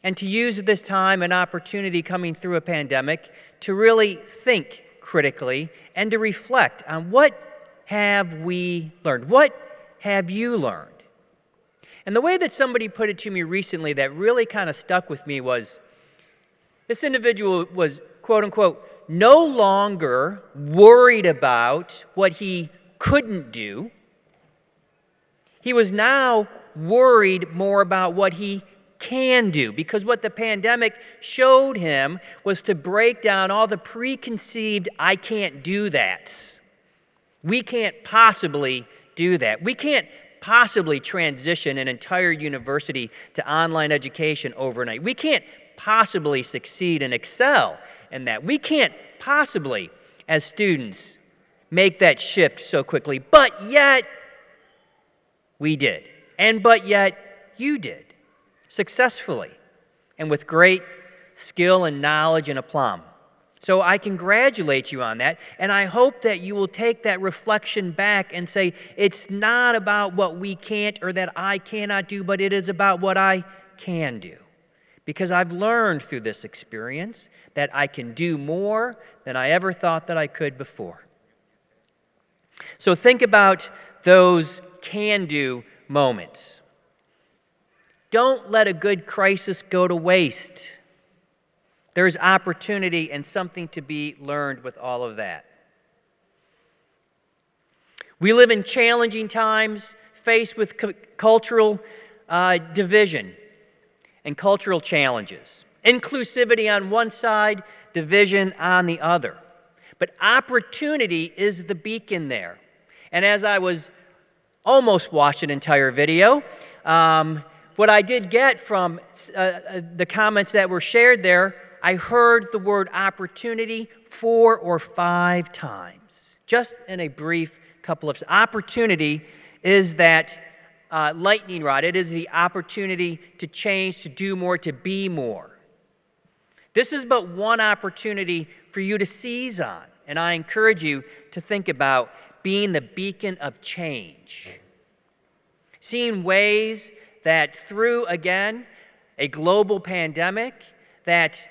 And to use this time and opportunity coming through a pandemic to really think critically and to reflect on what have we learned? What have you learned? And the way that somebody put it to me recently that really kind of stuck with me was, this individual was, quote unquote, no longer worried about what he couldn't do. He was now worried more about what he can do, because what the pandemic showed him was to break down all the preconceived I can't do that. We can't possibly do that. We can't possibly transition an entire university to online education overnight. We can't possibly succeed and excel in that. We can't possibly, as students, make that shift so quickly. But yet, we did. And but yet, you did. Successfully and with great skill and knowledge and aplomb. So I congratulate you on that, and I hope that you will take that reflection back and say, it's not about what we can't or that I cannot do, but it is about what I can do. Because I've learned through this experience that I can do more than I ever thought that I could before. So think about those can-do moments. Don't let a good crisis go to waste. There's opportunity and something to be learned with all of that. We live in challenging times, faced with cultural division and cultural challenges. Inclusivity on one side, division on the other. But opportunity is the beacon there. And as I was almost watched an entire video, what I did get from the comments that were shared there, I heard the word opportunity 4 or 5 times, just in a brief couple of. Opportunity is that lightning rod. It is the opportunity to change, to do more, to be more. This is but one opportunity for you to seize on, and I encourage you to think about being the beacon of change. Seeing ways that through, again, a global pandemic, that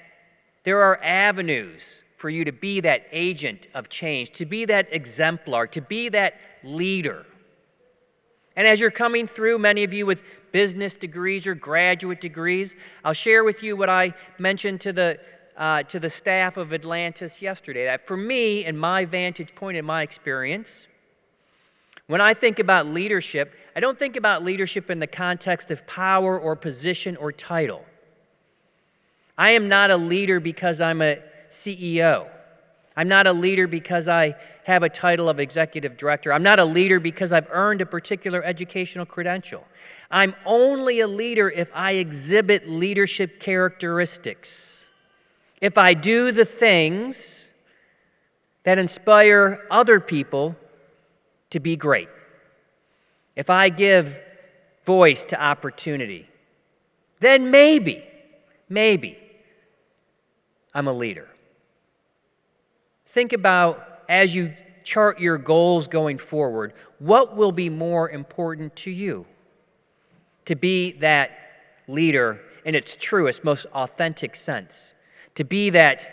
there are avenues for you to be that agent of change, to be that exemplar, to be that leader. And as you're coming through, many of you with business degrees or graduate degrees, I'll share with you what I mentioned to the staff of Atlantis yesterday, that for me, in my vantage point, in my experience, when I think about leadership, I don't think about leadership in the context of power or position or title. I am not a leader because I'm a CEO. I'm not a leader because I have a title of executive director. I'm not a leader because I've earned a particular educational credential. I'm only a leader if I exhibit leadership characteristics. If I do the things that inspire other people to be great. If I give voice to opportunity, then maybe I'm a leader. Think about, as you chart your goals going forward, what will be more important to you? To be that leader in its truest, most authentic sense. To be that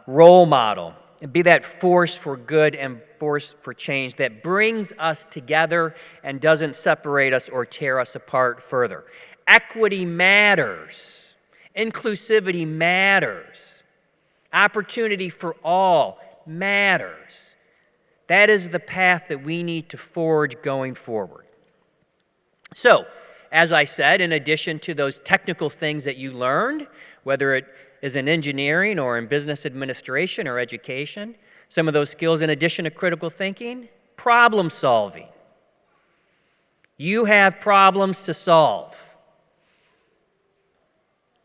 role model, and be that force for good and force for change that brings us together and doesn't separate us or tear us apart further. Equity matters. Inclusivity matters. Opportunity for all matters. That is the path that we need to forge going forward. So, as I said, in addition to those technical things that you learned, whether it is in engineering or in business administration or education, some of those skills in addition to critical thinking, problem solving. You have problems to solve.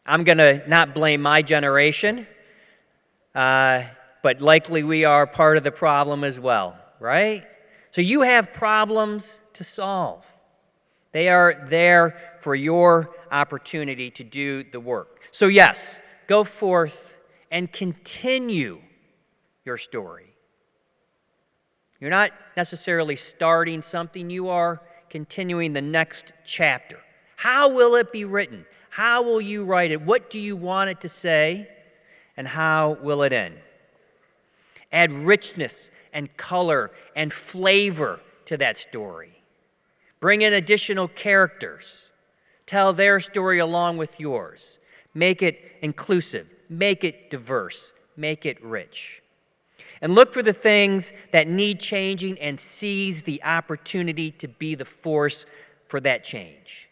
I'm going to not blame my generation, but likely we are part of the problem as well, right? So you have problems to solve. They are there for your opportunity to do the work. So yes, go forth and continue your story. You're not necessarily starting something, you are continuing the next chapter. How will it be written? How will you write it? What do you want it to say? And how will it end? Add richness and color and flavor to that story. Bring in additional characters. Tell their story along with yours. Make it inclusive. Make it diverse. Make it rich. And look for the things that need changing and seize the opportunity to be the force for that change.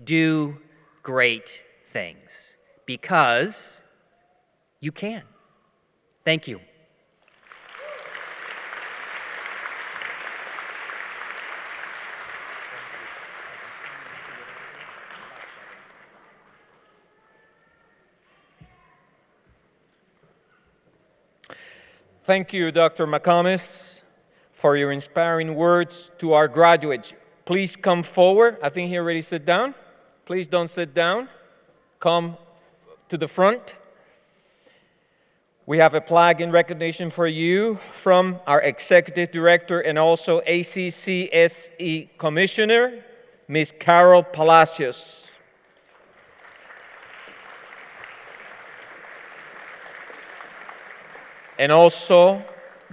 Do great things because you can. Thank you. Thank you, Dr. McComas, for your inspiring words to our graduates. Please come forward. I think he already sat down. Please don't sit down. Come to the front. We have a plaque in recognition for you from our Executive Director and also ACCSE Commissioner, Ms. Carol Palacios. And also,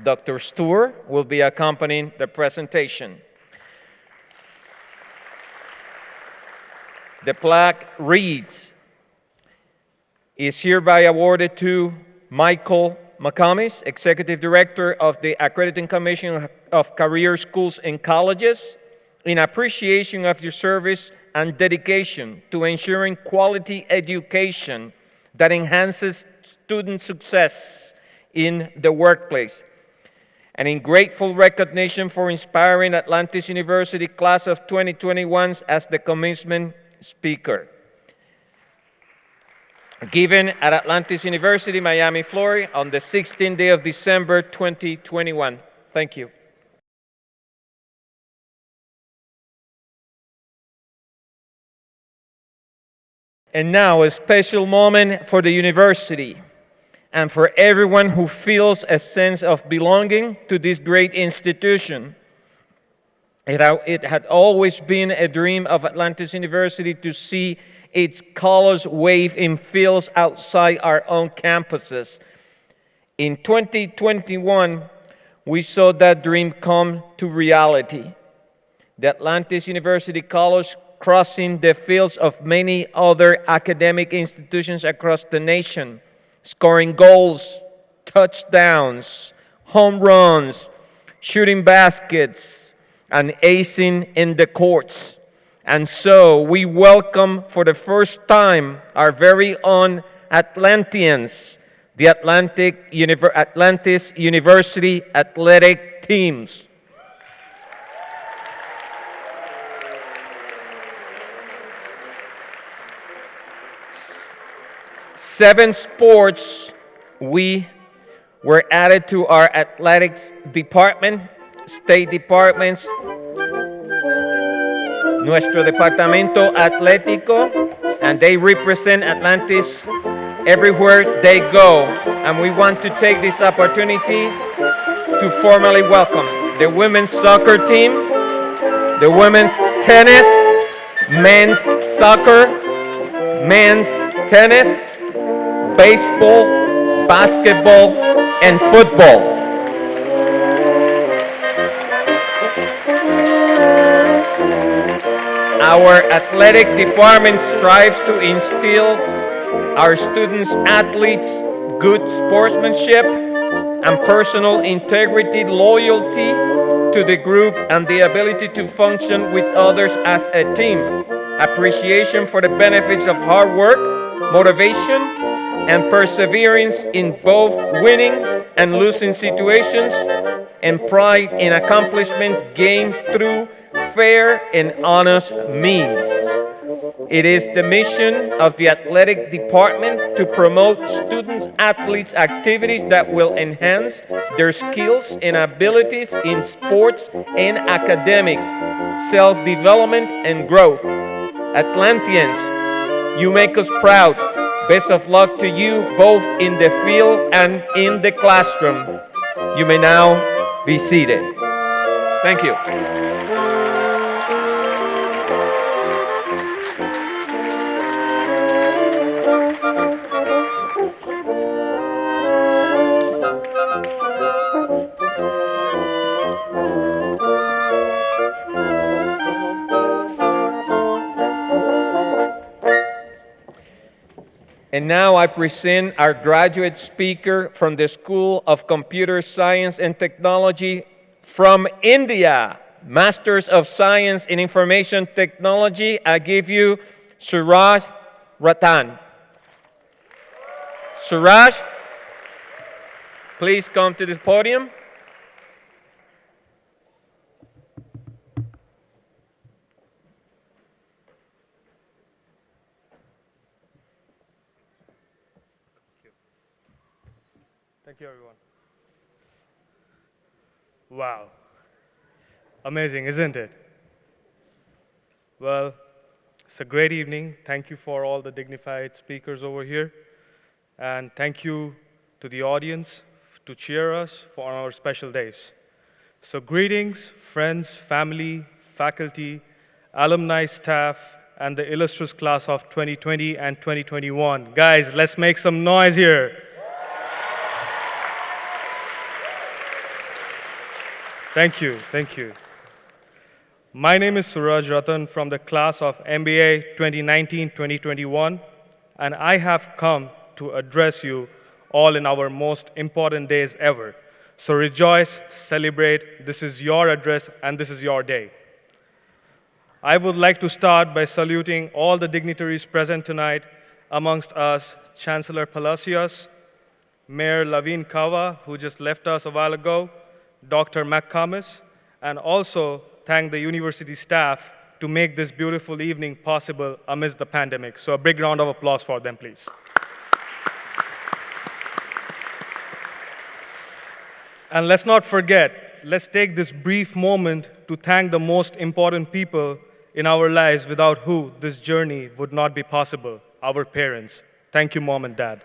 Dr. Stewart will be accompanying the presentation. The plaque reads, is hereby awarded to Michael McComas, Executive Director of the Accrediting Commission of Career Schools and Colleges, in appreciation of your service and dedication to ensuring quality education that enhances student success in the workplace, and in grateful recognition for inspiring Atlantis University Class of 2021 as the commencement speaker. Given at Atlantis University, Miami, Florida, on the 16th day of December, 2021. Thank you. And now, a special moment for the university and for everyone who feels a sense of belonging to this great institution. It had always been a dream of Atlantis University to see its colors wave in fields outside our own campuses. In 2021, we saw that dream come to reality. The Atlantis University colors crossing the fields of many other academic institutions across the nation, scoring goals, touchdowns, home runs, shooting baskets, and acing in the courts. And so we welcome for the first time our very own Atlanteans, the Atlantis University athletic teams. 7 sports were added to our athletics department, state departments, nuestro departamento atlético, and they represent Atlantis everywhere they go. And we want to take this opportunity to formally welcome the women's soccer team, the women's tennis, men's soccer, men's tennis, baseball, basketball, and football. Our athletic department strives to instill our students, athletes, good sportsmanship and personal integrity, loyalty to the group, and the ability to function with others as a team. Appreciation for the benefits of hard work, motivation, and perseverance in both winning and losing situations, and pride in accomplishments gained through fair and honest means. It is the mission of the athletic department to promote student-athletes activities that will enhance their skills and abilities in sports and academics, self-development, and growth. Atlanteans, you make us proud. Best of luck to you both in the field and in the classroom. You may now be seated. Thank you. And now I present our graduate speaker from the School of Computer Science and Technology from India, Masters of Science in Information Technology. I give you Suraj Ratan. Suraj, please come to this podium. Thank you, everyone. Wow. Amazing, isn't it? Well, it's a great evening. Thank you for all the dignified speakers over here. And thank you to the audience to cheer us for our special days. So greetings, friends, family, faculty, alumni, staff, and the illustrious class of 2020 and 2021. Guys, let's make some noise here. Thank you, thank you. My name is Suraj Ratan from the class of MBA 2019-2021, and I have come to address you all in our most important days ever. So rejoice, celebrate, this is your address and this is your day. I would like to start by saluting all the dignitaries present tonight, amongst us Chancellor Palacios, Mayor Lavin Kava, who just left us a while ago, Dr. McComas, and also thank the university staff to make this beautiful evening possible amidst the pandemic. So a big round of applause for them, please. And let's not forget, let's take this brief moment to thank the most important people in our lives without who this journey would not be possible, our parents. Thank you, Mom and Dad.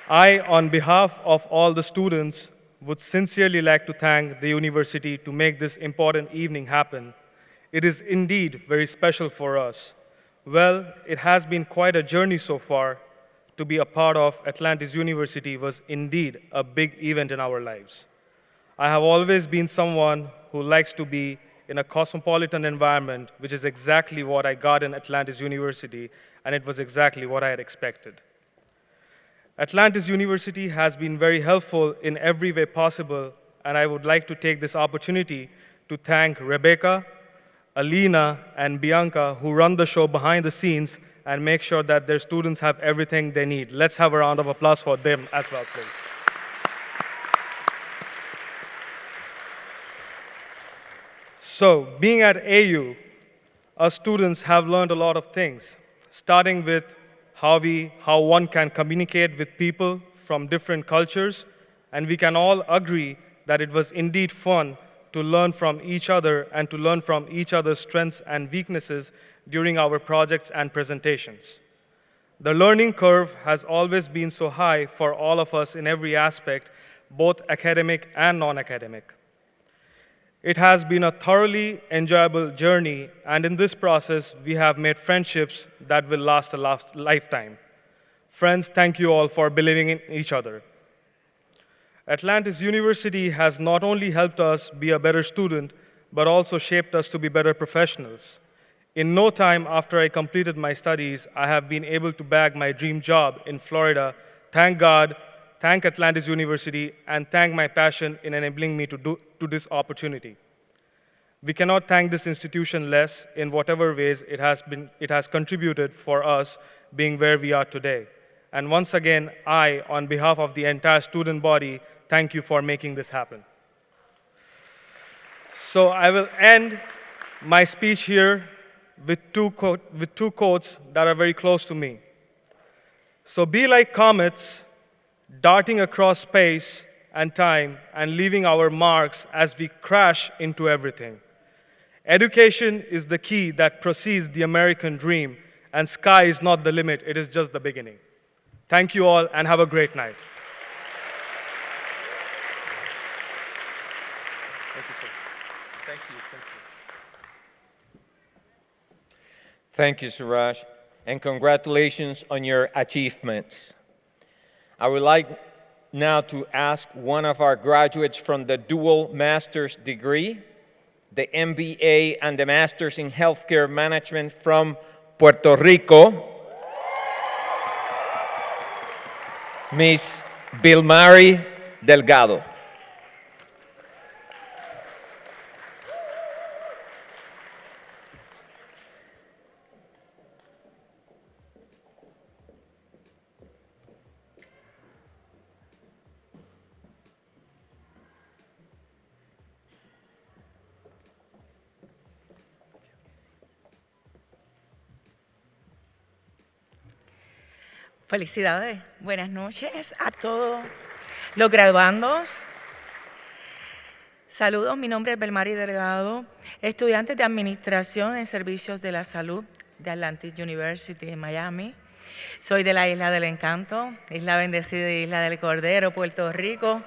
I, on behalf of all the students, would sincerely like to thank the university to make this important evening happen. It is indeed very special for us. Well, it has been quite a journey so far. To be a part of Atlantis University was indeed a big event in our lives. I have always been someone who likes to be in a cosmopolitan environment, which is exactly what I got in Atlantis University, and it was exactly what I had expected. Atlantis University has been very helpful in every way possible, and I would like to take this opportunity to thank Rebecca, Alina, and Bianca, who run the show behind the scenes and make sure that their students have everything they need. Let's have a round of applause for them as well, please. So, being at AU, our students have learned a lot of things, starting with how one can communicate with people from different cultures, and we can all agree that it was indeed fun to learn from each other and to learn from each other's strengths and weaknesses during our projects and presentations. The learning curve has always been so high for all of us in every aspect, both academic and non-academic. It has been a thoroughly enjoyable journey, and in this process, we have made friendships that will last a lifetime. Friends, thank you all for believing in each other. Atlantis University has not only helped us be a better student, but also shaped us to be better professionals. In no time after I completed my studies, I have been able to bag my dream job in Florida. Thank God, thank Atlantis University, and thank my passion in enabling me to this opportunity. We cannot thank this institution less in whatever ways it has contributed for us being where we are today. And once again, I, on behalf of the entire student body, thank you for making this happen. So I will end my speech here with two quotes that are very close to me. So be like comets, darting across space and time and leaving our marks as we crash into everything. Education is the key that proceeds the American dream, and sky is not the limit, it is just the beginning. Thank you all, and have a great night. Thank you, sir. Thank you. Thank you, Suraj, and congratulations on your achievements. I would like now to ask one of our graduates from the dual master's degree, the MBA and the Master's in Healthcare Management from Puerto Rico, Ms. Vilmary Delgado. Felicidades, buenas noches a todos los graduandos. Saludos, mi nombre es Vilmary Delgado, estudiante de Administración en Servicios de la Salud de Atlantis University en Miami. Soy de la Isla del Encanto, Isla Bendecida y Isla del Cordero, Puerto Rico.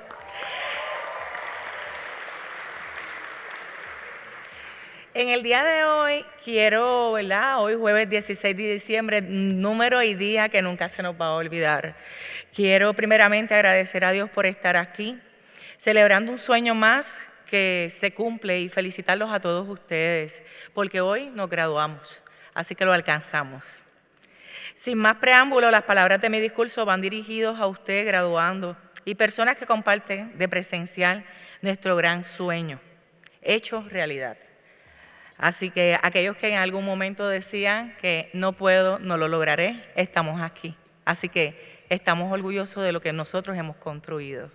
En el día de hoy quiero, hoy jueves 16 de diciembre, número y día que nunca se nos va a olvidar. Quiero primeramente agradecer a Dios por estar aquí, celebrando un sueño más que se cumple y felicitarlos a todos ustedes, porque hoy nos graduamos, así que lo alcanzamos. Sin más preámbulo, las palabras de mi discurso van dirigidos a usted, graduando, y personas que comparten de presenciar nuestro gran sueño, hecho realidad. Así que aquellos que en algún momento decían que no puedo, no lo lograré, estamos aquí. Así que estamos orgullosos de lo que nosotros hemos construido.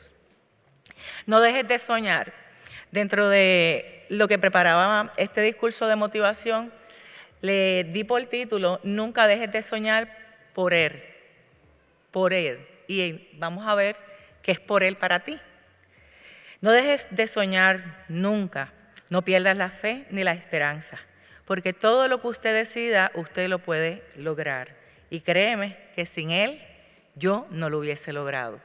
No dejes de soñar. Dentro de lo que preparaba este discurso de motivación, le di por título, nunca dejes de soñar por Él. Por Él. Y vamos a ver qué es por Él para ti. No dejes de soñar nunca. No pierdas la fe ni la esperanza, porque todo lo que usted decida, usted lo puede lograr. Y créeme que sin Él, yo no lo hubiese logrado.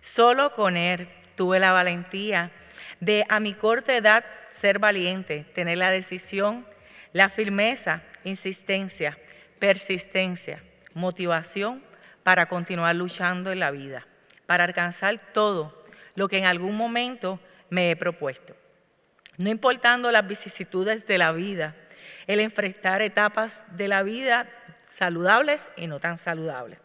Solo con Él tuve la valentía de, a mi corta edad, ser valiente, tener la decisión, la firmeza, insistencia, persistencia, motivación para continuar luchando en la vida, para alcanzar todo lo que en algún momento me he propuesto. No importando las vicisitudes de la vida, el enfrentar etapas de la vida saludables y no tan saludables,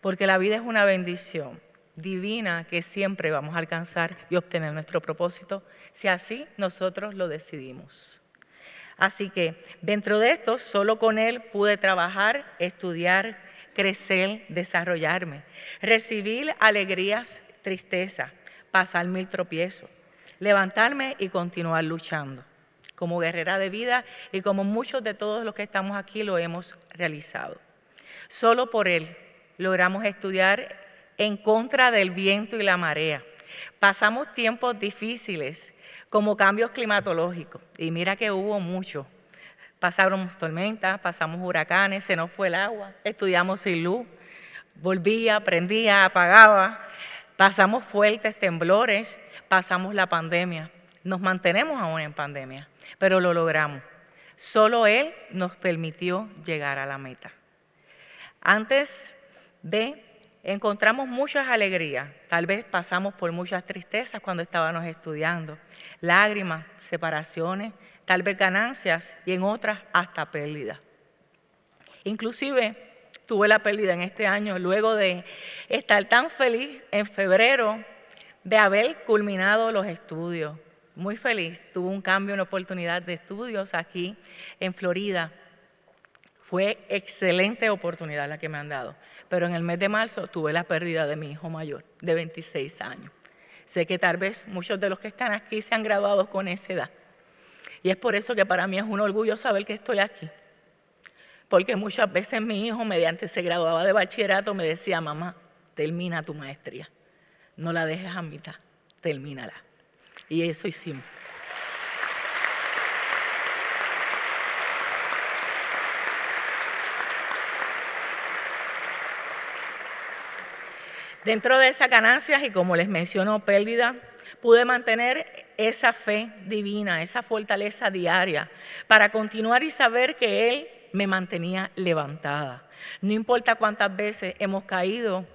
porque la vida es una bendición divina que siempre vamos a alcanzar y obtener nuestro propósito, si así nosotros lo decidimos. Así que dentro de esto, solo con Él pude trabajar, estudiar, crecer, desarrollarme, recibir alegrías, tristeza, pasar 1000 tropiezos, levantarme y continuar luchando como guerrera de vida y como muchos de todos los que estamos aquí lo hemos realizado. Solo por Él logramos estudiar en contra del viento y la marea. Pasamos tiempos difíciles como cambios climatológicos y mira que hubo mucho. Pasamos tormentas, pasamos huracanes, se nos fue el agua, estudiamos sin luz, volvía, prendía, apagaba. Pasamos fuertes temblores, pasamos la pandemia, nos mantenemos aún en pandemia, pero lo logramos. Solo Él nos permitió llegar a la meta. Antes de encontramos muchas alegrías, tal vez pasamos por muchas tristezas cuando estábamos estudiando, lágrimas, separaciones, tal vez ganancias y en otras hasta pérdidas. Inclusive tuve la pérdida en este año luego de estar tan feliz en febrero de haber culminado los estudios. Muy feliz, tuve un cambio, una oportunidad de estudios aquí en Florida. Fue excelente oportunidad la que me han dado, pero en el mes de marzo tuve la pérdida de mi hijo mayor, de 26 años. Sé que tal vez muchos de los que están aquí se han graduado con esa edad. Y es por eso que para mí es un orgullo saber que estoy aquí. Porque muchas veces mi hijo, mediante se graduaba de bachillerato, me decía, mamá, termina tu maestría. No la dejes a mitad, termínala. Y eso hicimos. Dentro de esas ganancias y como les menciono, pérdida, pude mantener esa fe divina, esa fortaleza diaria para continuar y saber que Él me mantenía levantada. No importa cuántas veces hemos caído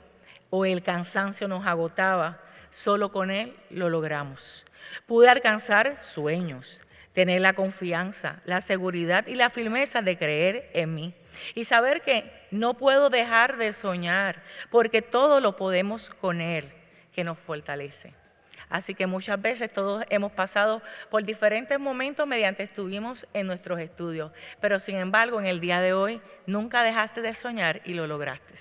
o el cansancio nos agotaba, solo con Él lo logramos. Pude alcanzar sueños, tener la confianza, la seguridad y la firmeza de creer en mí y saber que no puedo dejar de soñar porque todo lo podemos con Él que nos fortalece. Así que muchas veces todos hemos pasado por diferentes momentos mediante estuvimos en nuestros estudios, pero sin embargo en el día de hoy nunca dejaste de soñar y lo lograste.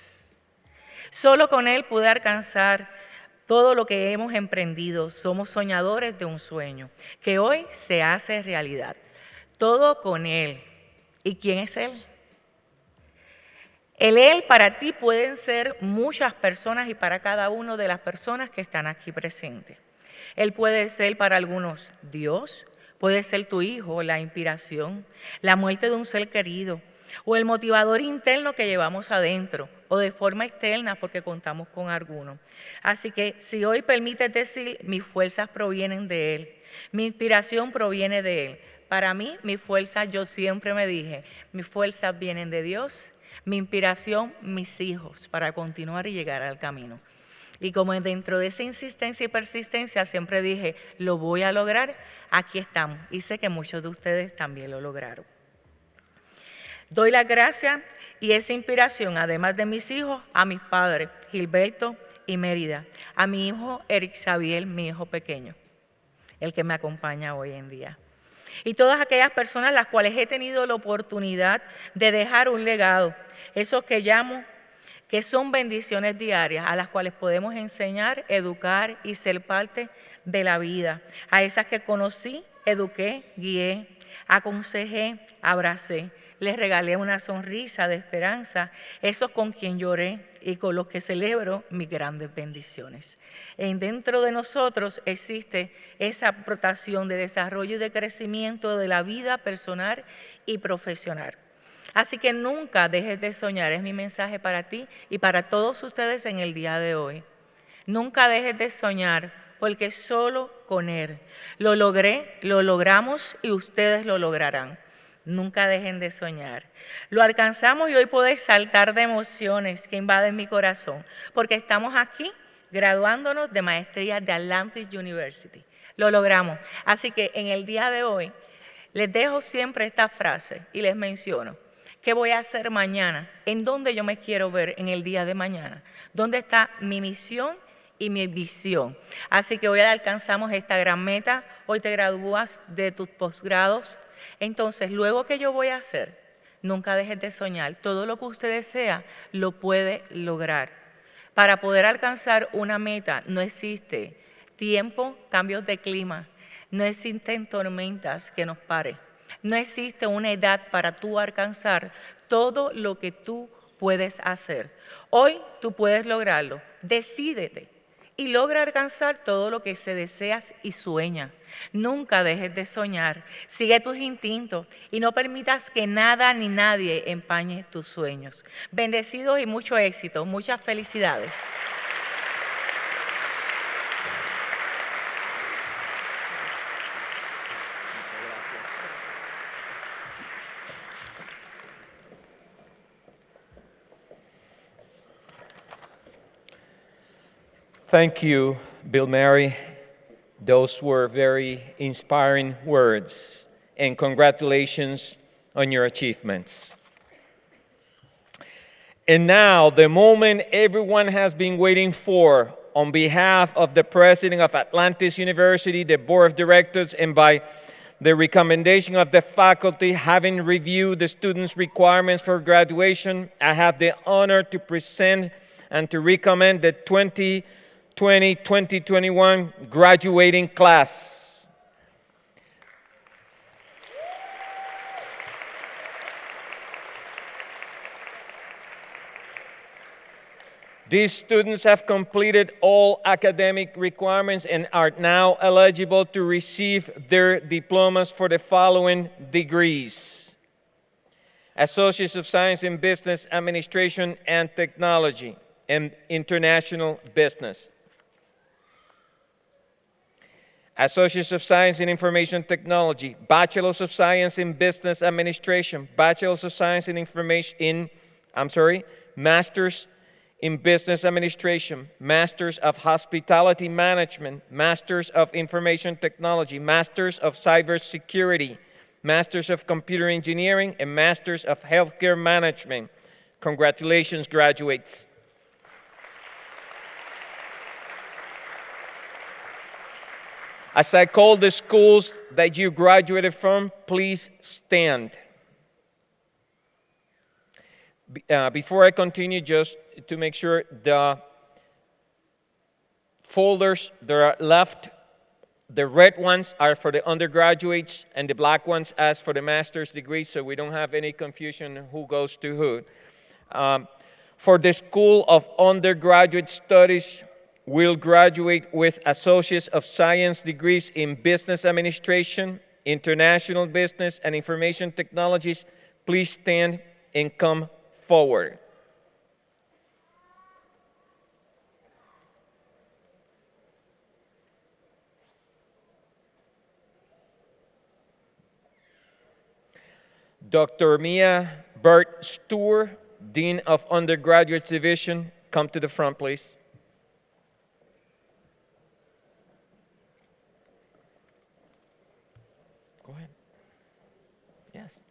Solo con Él pude alcanzar todo lo que hemos emprendido. Somos soñadores de un sueño que hoy se hace realidad. Todo con Él. ¿Y quién es Él? El Él para ti pueden ser muchas personas y para cada una de las personas que están aquí presentes. Él puede ser para algunos Dios, puede ser tu hijo, la inspiración, la muerte de un ser querido o el motivador interno que llevamos adentro o de forma externa porque contamos con alguno. Así que si hoy permites decir, mis fuerzas provienen de Él, mi inspiración proviene de Él. Para mí, mi fuerza, yo siempre me dije, mis fuerzas vienen de Dios, mi inspiración, mis hijos, para continuar y llegar al camino. Y como dentro de esa insistencia y persistencia siempre dije, lo voy a lograr, aquí estamos. Y sé que muchos de ustedes también lo lograron. Doy las gracias y esa inspiración, además de mis hijos, a mis padres, Gilberto y Mérida, a mi hijo Eric Xavier, mi hijo pequeño, el que me acompaña hoy en día. Y todas aquellas personas las cuales he tenido la oportunidad de dejar un legado, esos que llamo que son bendiciones diarias a las cuales podemos enseñar, educar y ser parte de la vida. A esas que conocí, eduqué, guié, aconsejé, abracé, les regalé una sonrisa de esperanza, esos con quien lloré y con los que celebro mis grandes bendiciones. Dentro de nosotros existe esa aportación de desarrollo y de crecimiento de la vida personal y profesional. Así que nunca dejes de soñar, es mi mensaje para ti y para todos ustedes en el día de hoy. Nunca dejes de soñar, porque solo con Él lo logré, lo logramos y ustedes lo lograrán. Nunca dejen de soñar. Lo alcanzamos y hoy podéis saltar de emociones que invaden mi corazón, porque estamos aquí graduándonos de maestría de Atlantis University. Lo logramos. Así que en el día de hoy les dejo siempre esta frase y les menciono. ¿Qué voy a hacer mañana? ¿En dónde yo me quiero ver en el día de mañana? ¿Dónde está mi misión y mi visión? Así que hoy alcanzamos esta gran meta. Hoy te gradúas de tus posgrados. Entonces, luego, ¿qué yo voy a hacer? Nunca dejes de soñar. Todo lo que usted desea lo puede lograr. Para poder alcanzar una meta no existe tiempo, cambios de clima. No existen tormentas que nos paren. No existe una edad para tú alcanzar todo lo que tú puedes hacer. Hoy tú puedes lograrlo. Decídete y logra alcanzar todo lo que se deseas y sueña. Nunca dejes de soñar. Sigue tus instintos y no permitas que nada ni nadie empañe tus sueños. Bendecidos y mucho éxito. Muchas felicidades. Thank you, Bill Mary. Those were very inspiring words, and congratulations on your achievements. And now, the moment everyone has been waiting for, on behalf of the President of Atlantis University, the Board of Directors, and by the recommendation of the faculty, having reviewed the students' requirements for graduation, I have the honor to present and to recommend the 2020-2021 graduating class. These students have completed all academic requirements and are now eligible to receive their diplomas for the following degrees: Associates of Science in Business Administration and Technology and International Business. Associates of Science in Information Technology, Bachelors of Science in Business Administration, Bachelors of Science in Masters in Business Administration, Masters of Hospitality Management, Masters of Information Technology, Masters of Cybersecurity, Masters of Computer Engineering, and Masters of Healthcare Management. Congratulations, graduates. As I call the schools that you graduated from, please stand. Before I continue, just to make sure, the folders that are left, the red ones are for the undergraduates and the black ones as for the master's degree, so we don't have any confusion who goes to who. For the School of Undergraduate Studies, will graduate with Associates of Science degrees in Business Administration, International Business, and Information Technologies. Please stand and come forward. Dr. Mia Bert Stewart, Dean of Undergraduate Division, come to the front, please. Go ahead. Yes.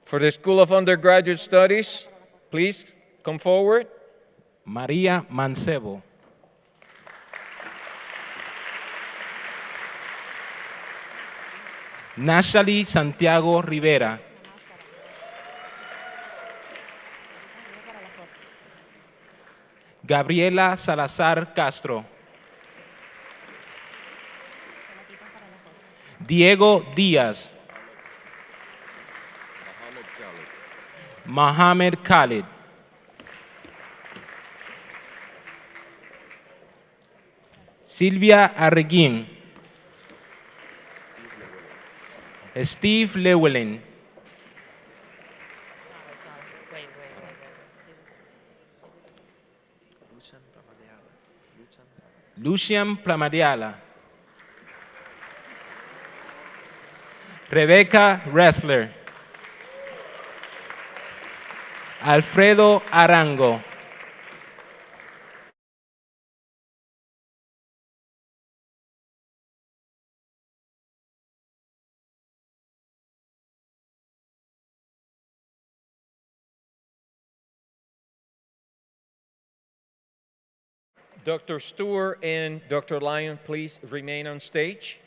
For the School of Undergraduate Studies, please come forward. María Mancebo. Nashali Santiago Rivera. Gabriela Salazar Castro. Diego Díaz. Mohamed Khalid. Silvia Arreguín. Steve Llewellyn. Lucian Plamadiala. Rebecca Ressler. Alfredo Arango. Dr. Stewart and Dr. Lyon, please remain on stage.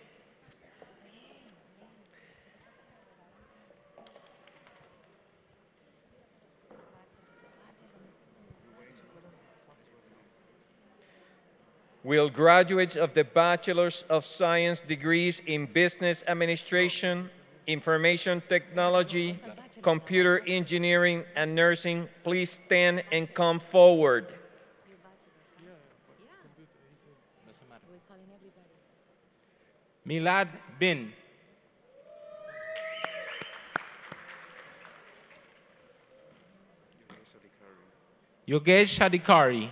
Will graduates of the Bachelors of Science degrees in Business Administration, Information Technology, Computer Engineering, and Nursing please stand and come forward? Milad Bin. Yogesh Adhikari,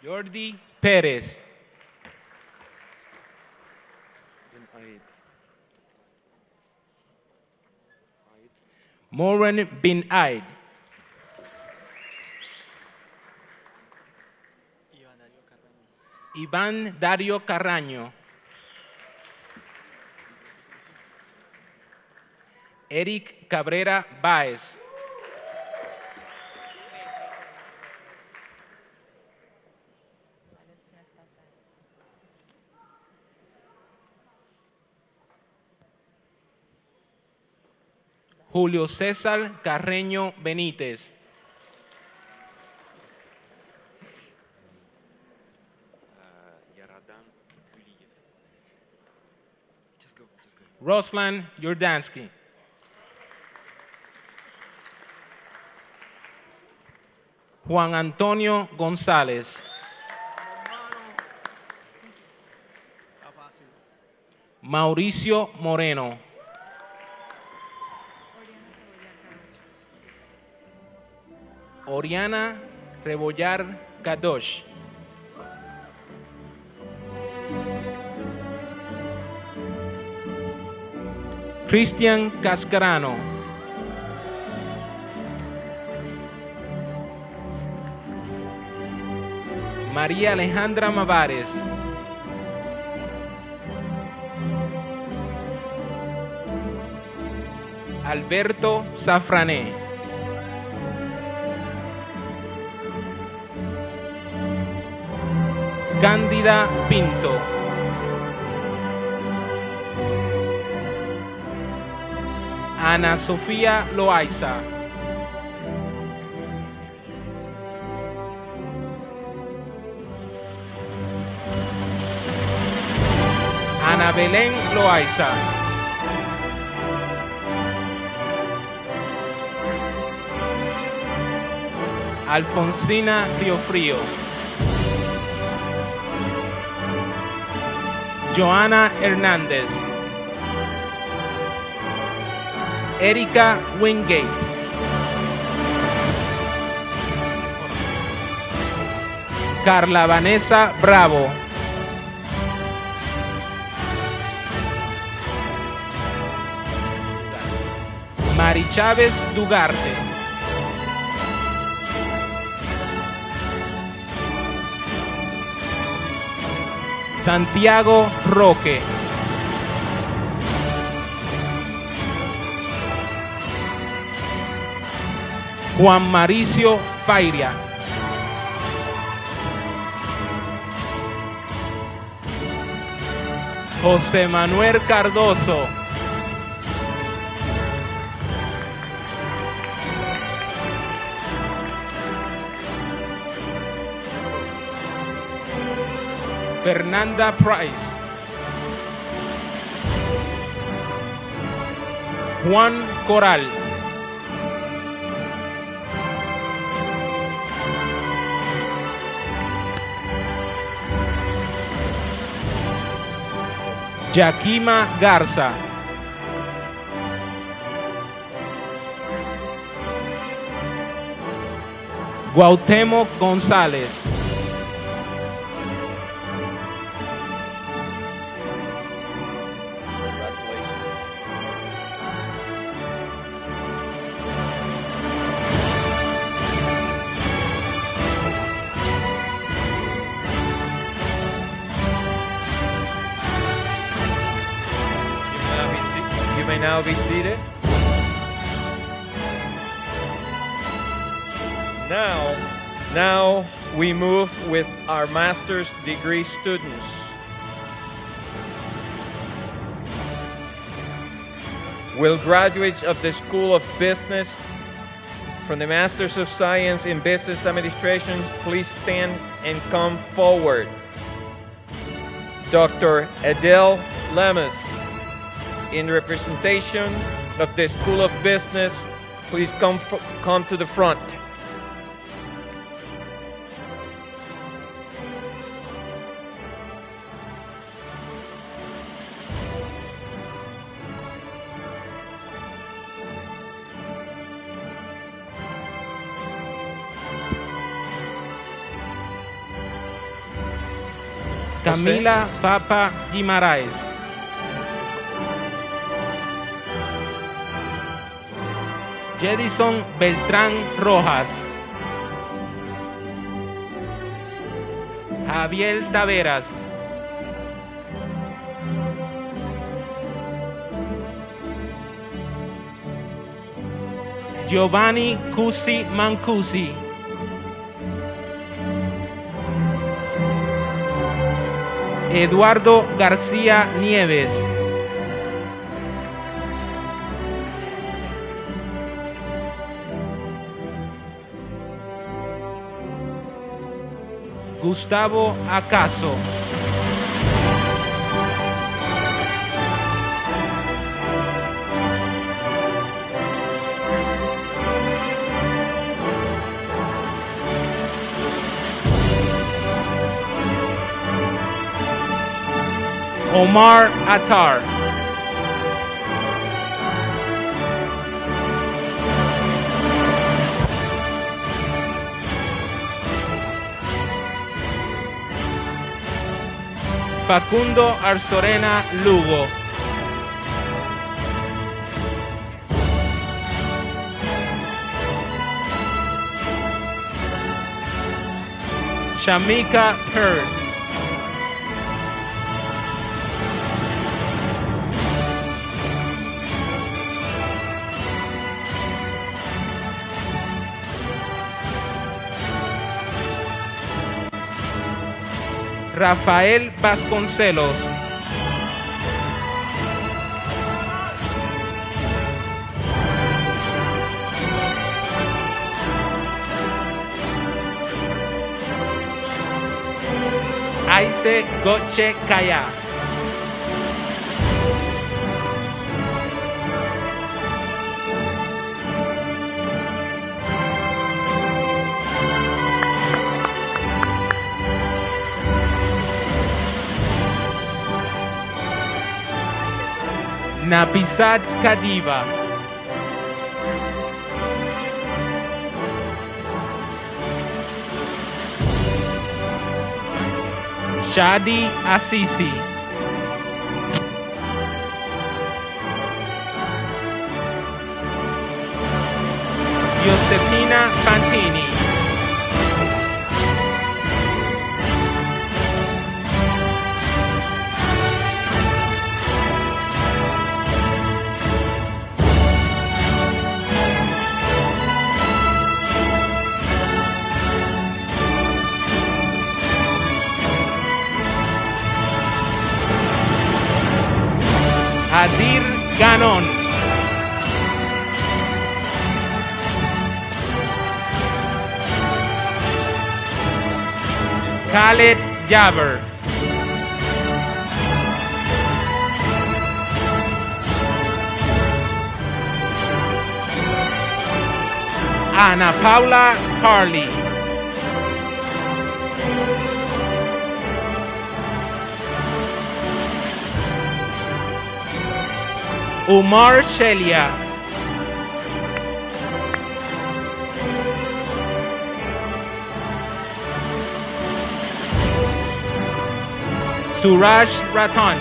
Jordi Perez, Moran bin Aid, Iván Dario Carraño, Eric Cabrera Baez, Julio César Carreño Benítez, Ruslan Jordansky, Juan Antonio González, Mauricio Moreno, Oriana Rebollar Kadosh, Cristian Cascarano, María Alejandra Mavares, Alberto Safrané, Cándida Pinto, Ana Sofía Loaiza, Ana Belén Loaiza, Alfonsina Riofrío, Joana Hernández, Erika Wingate, Carla Vanessa Bravo, Mari Chávez Dugarte, Santiago Roque, Juan Maricio Fairia, José Manuel Cardoso, Fernanda Price, Juan Coral, Yakima Garza, Guautemoc González, Now be seated. Now we move with our master's degree students. Will graduates of the School of Business from the Masters of Science in Business Administration please stand and come forward? Dr. Adele Lemus, in representation of the School of Business, please come to the front. Camila Papa Guimaraes. Jedison Beltrán Rojas. Javier Taveras. Giovanni Cusi Mancusi. Eduardo García Nieves. Gustavo Acaso. Omar Attar. Facundo Arzorena Lugo. Shamika Perth. Rafael Vasconcelos. Aise Goche Kaya. Napisat Kadiva. Shadi Assisi. Josefina Fantini. Adir Ganon. Khaled Jaber. Ana Paula Harley. Umar Shelia. Suraj Ratan.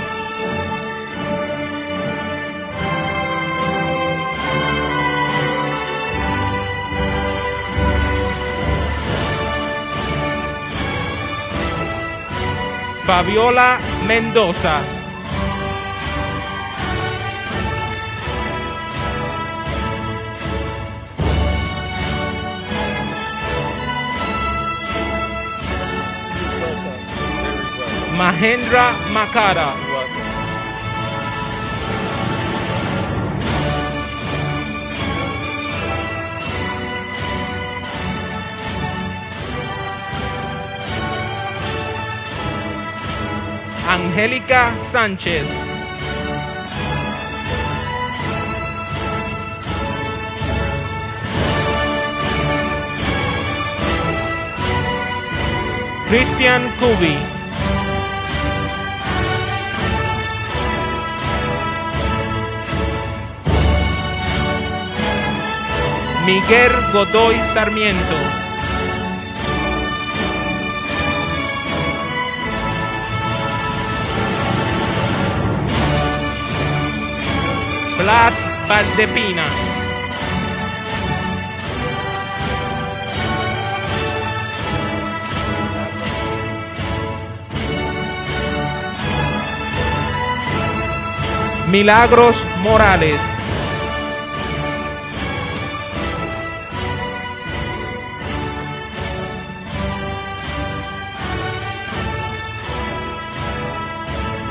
Fabiola Mendoza. Mahendra Makara. Angélica Sánchez. Cristian Kubi. Miguel Godoy Sarmiento. Blas Valdepina. Milagros Morales.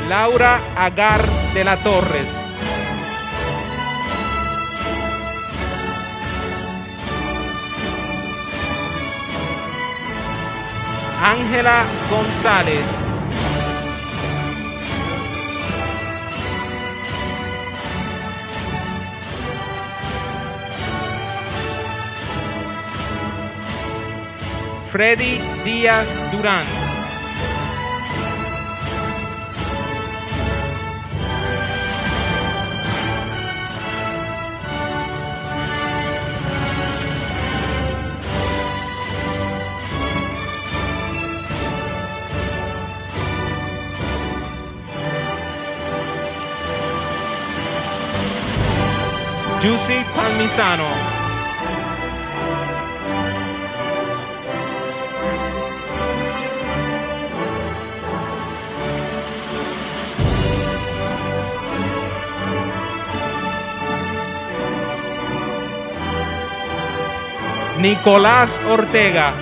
Laura Agar de la Torres. Ángela González. Freddy Díaz Durán. Juicy Palmisano. Nicolás Ortega.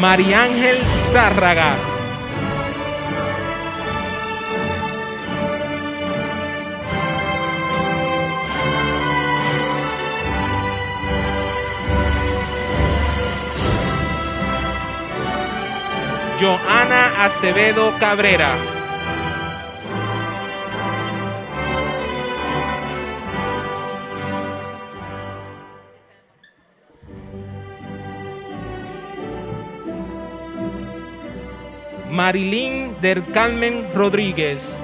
María Ángel Zárraga. Joana Acevedo Cabrera. Marilyn del Carmen Rodríguez.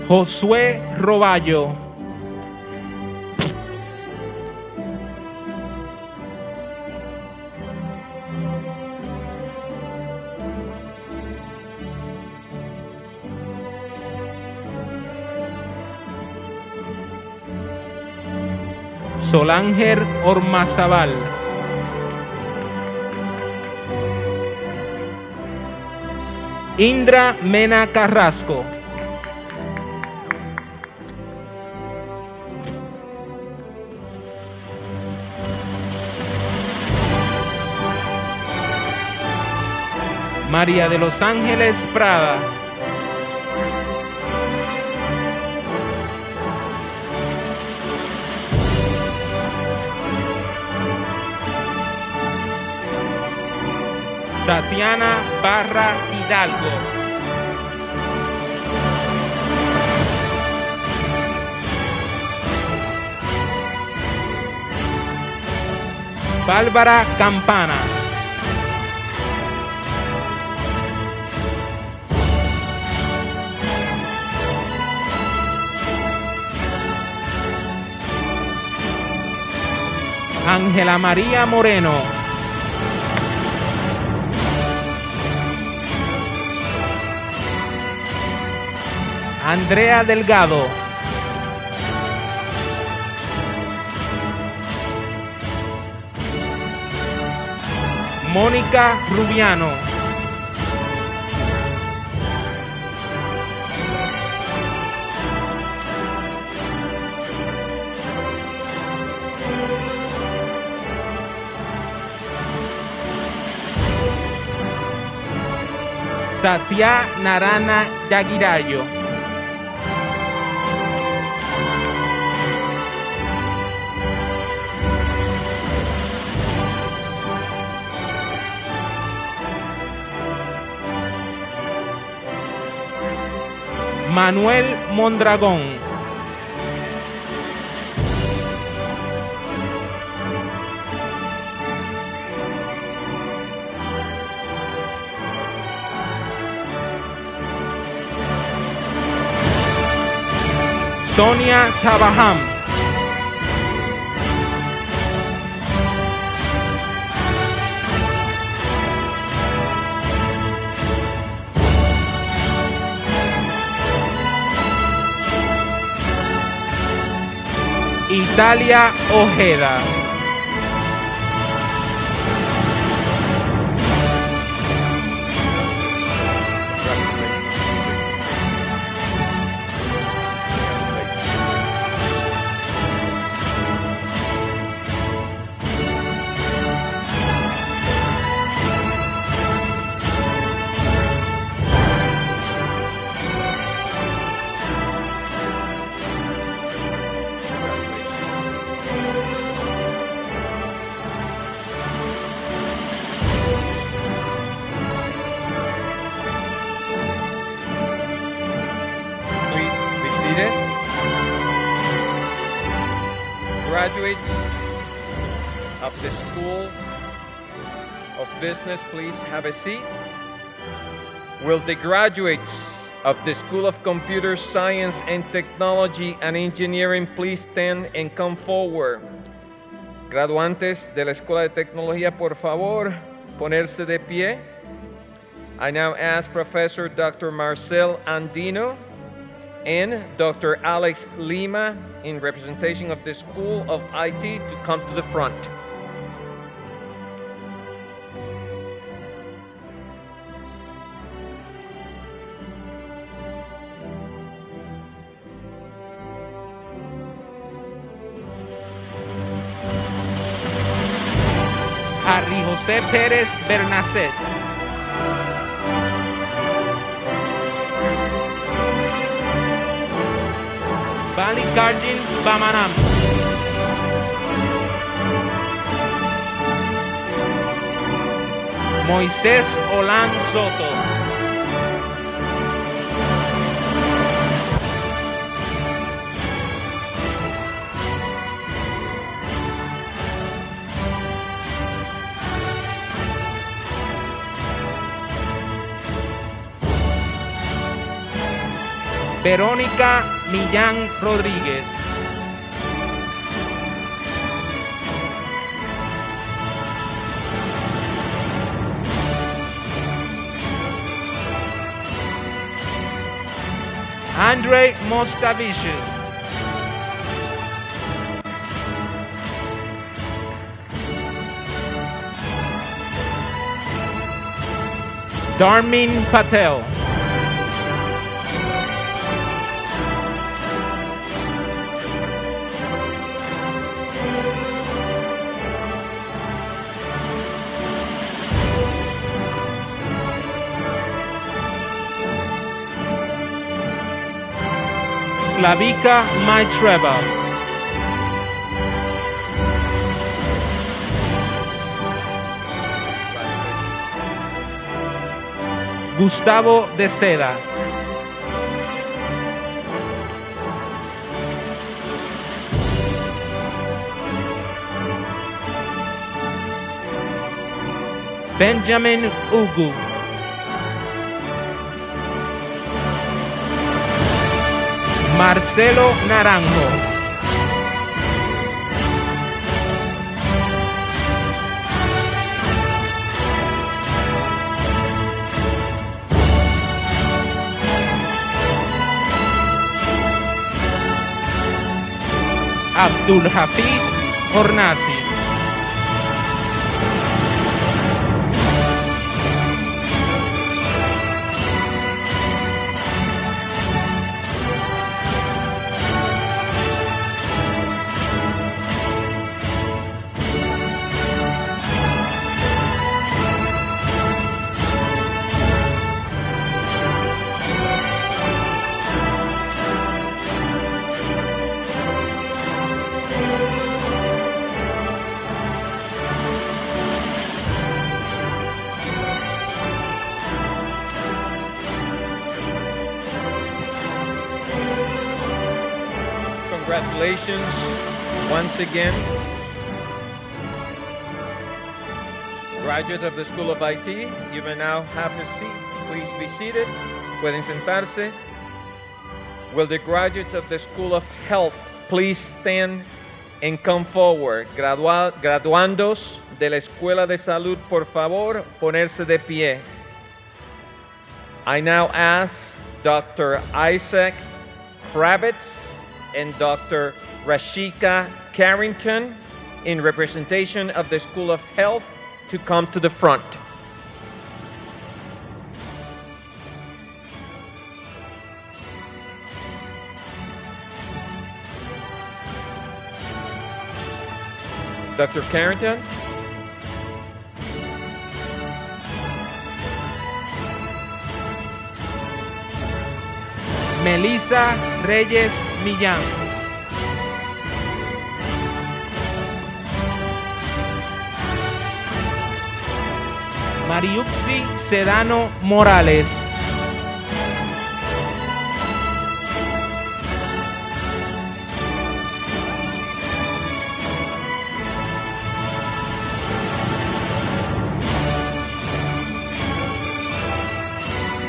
Josué Roballo. Solánger Ormazabal. Indra Mena Carrasco. María de los Ángeles Prada. Tatiana Barra Hidalgo. Bárbara Campana. Ángela María Moreno. Andrea Delgado. Mónica Rubiano. Satya Narana Yagirayo. Manuel Mondragón. Sonia Tabaham. Italia Ojeda. Graduates of the School of Business, please have a seat. Will the graduates of the School of Computer Science and Technology and Engineering please stand and come forward? Graduantes de la Escuela de Tecnología, por favor, ponerse de pie. I now ask Professor Dr. Marcel Andino and Dr. Alex Lima, in representation of the School of IT, to come to the front. Harry José Pérez Bernacet. Balikardin Bamanam. Moisés Olan Soto. Verónica Millán Rodríguez. Andre Mostavicius. Darmin Patel. Slavika Maitreva. Gustavo de Seda. Benjamin Ugu. Marcelo Naranjo. Abdul Hafiz Hornasi. Congratulations once again. Graduates of the School of IT, you may now have a seat. Please be seated. Pueden sentarse. Will the graduates of the School of Health please stand and come forward? Graduandos de la Escuela de Salud, por favor, ponerse de pie. I now ask Dr. Isaac Kravitz and Dr. Rashika Carrington, in representation of the School of Health, to come to the front. Dr. Carrington. Melissa Reyes Millán. Mariuxi Sedano Morales.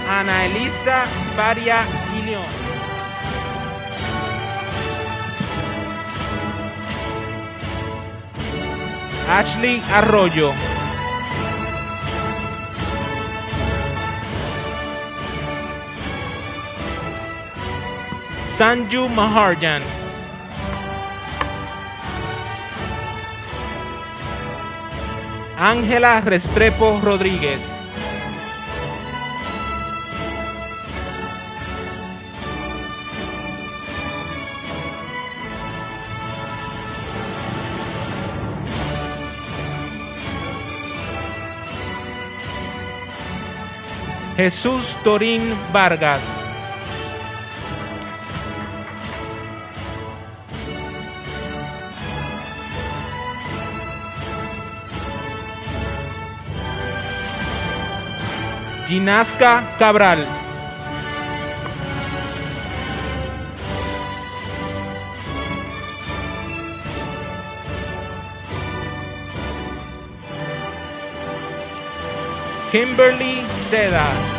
Ana Elisa Faria y León. Ashley Arroyo. Sanju Maharjan. Ángela Restrepo Rodríguez. Jesús Torín Vargas. Ginasca Cabral. Kimberly Seda.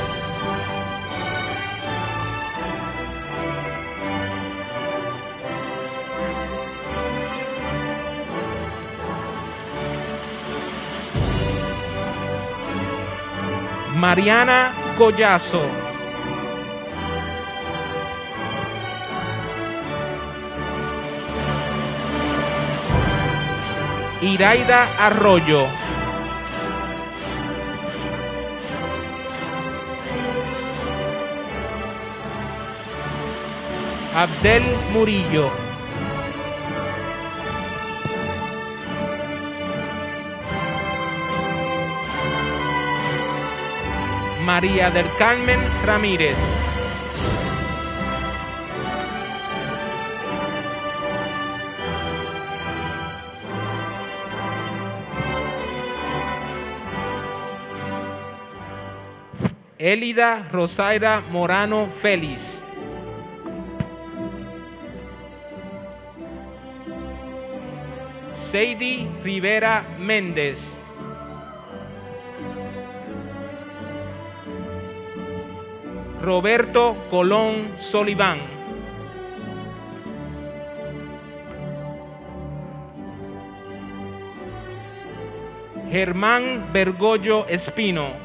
Mariana Collazo. Iraida Arroyo. Abdel Murillo. María del Carmen Ramírez. Elida Rosaira Morano Félix. Seidi Rivera Méndez. Roberto Colón Soliván. Germán Bergoglio Espino.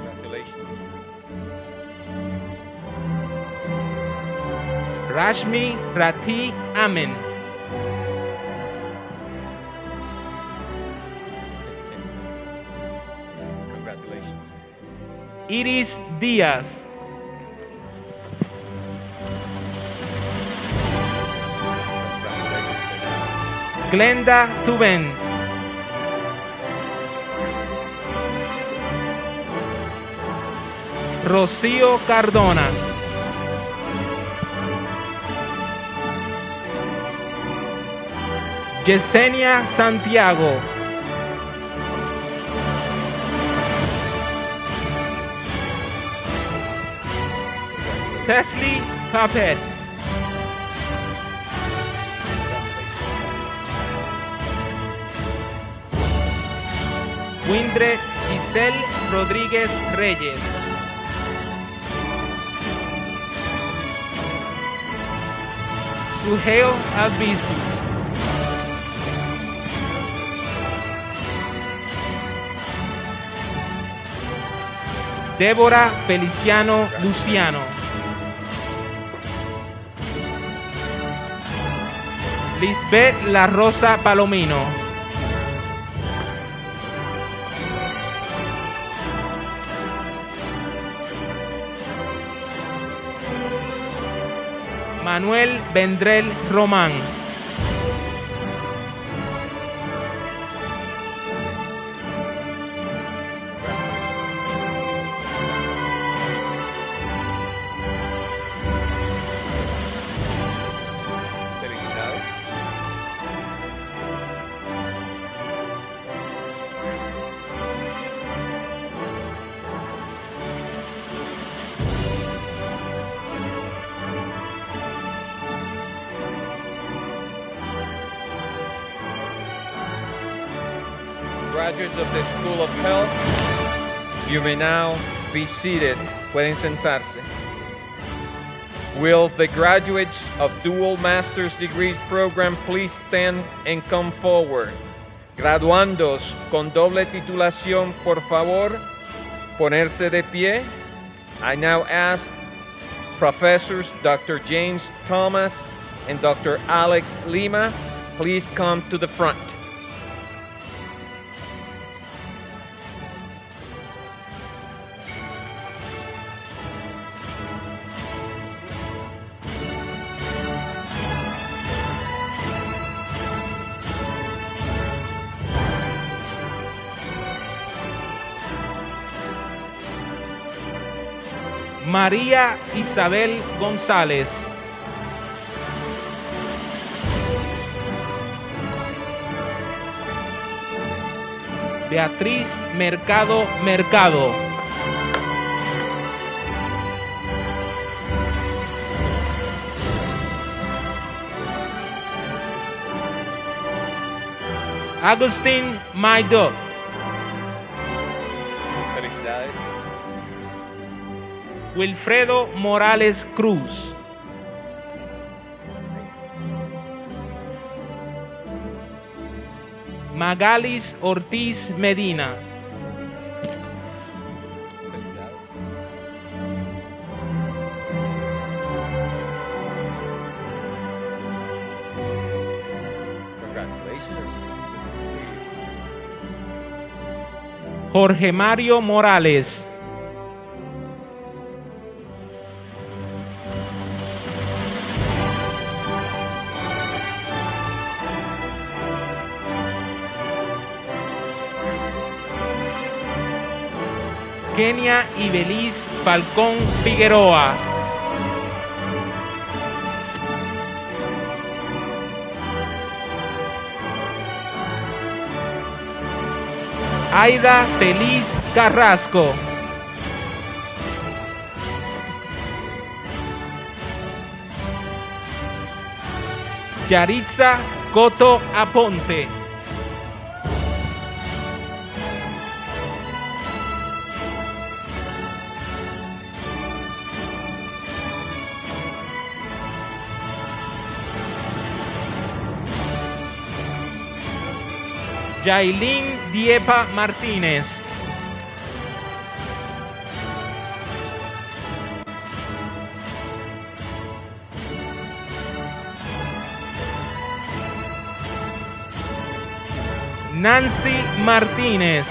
Congratulations. Rashmi Rati Amen. Congratulations. Iris Díaz. Glenda Tubens. Rocío Cardona. Yesenia Santiago. Teslie Papet. Windre Giselle Rodríguez Reyes. Sugeo Albizu. Débora Feliciano Luciano. Lisbeth La Rosa Palomino. Manuel Vendrell Román. Felicidades. Graduates of the School of Health, you may now be seated. Pueden sentarse. Will the graduates of Dual Master's Degrees program please stand and come forward? Graduandos con doble titulación, por favor, ponerse de pie. I now ask Professors Dr. James Thomas and Dr. Alex Lima, please come to the front. María Isabel González. Beatriz Mercado Mercado. Agustín Maido. Felicidades. Wilfredo Morales Cruz. Magalis Ortiz Medina. Felicidades. Congratulations. Good to see you. Jorge Mario Morales. Kenia Ibeliz Falcón Figueroa. Aida Feliz Carrasco. Yaritza Coto Aponte. Yailin Diepa Martínez. Nancy Martínez.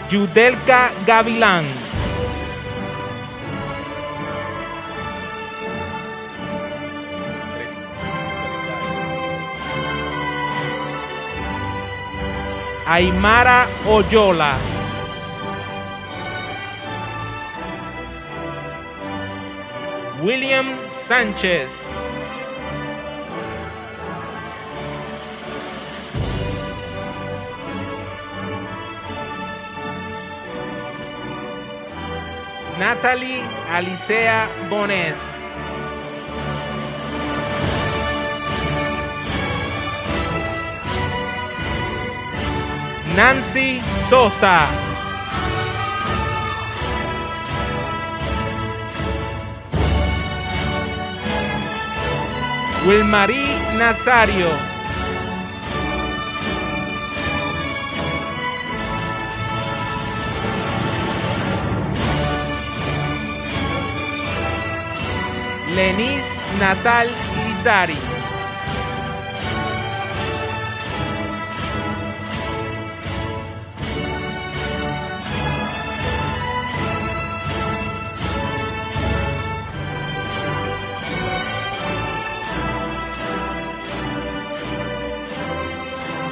Yudelka Gavilán. Aymara Oyola. William Sánchez. Natalie Alicea Bones. Nancy Sosa. Wilmarí Nazario. Lenis Natal Irizarry.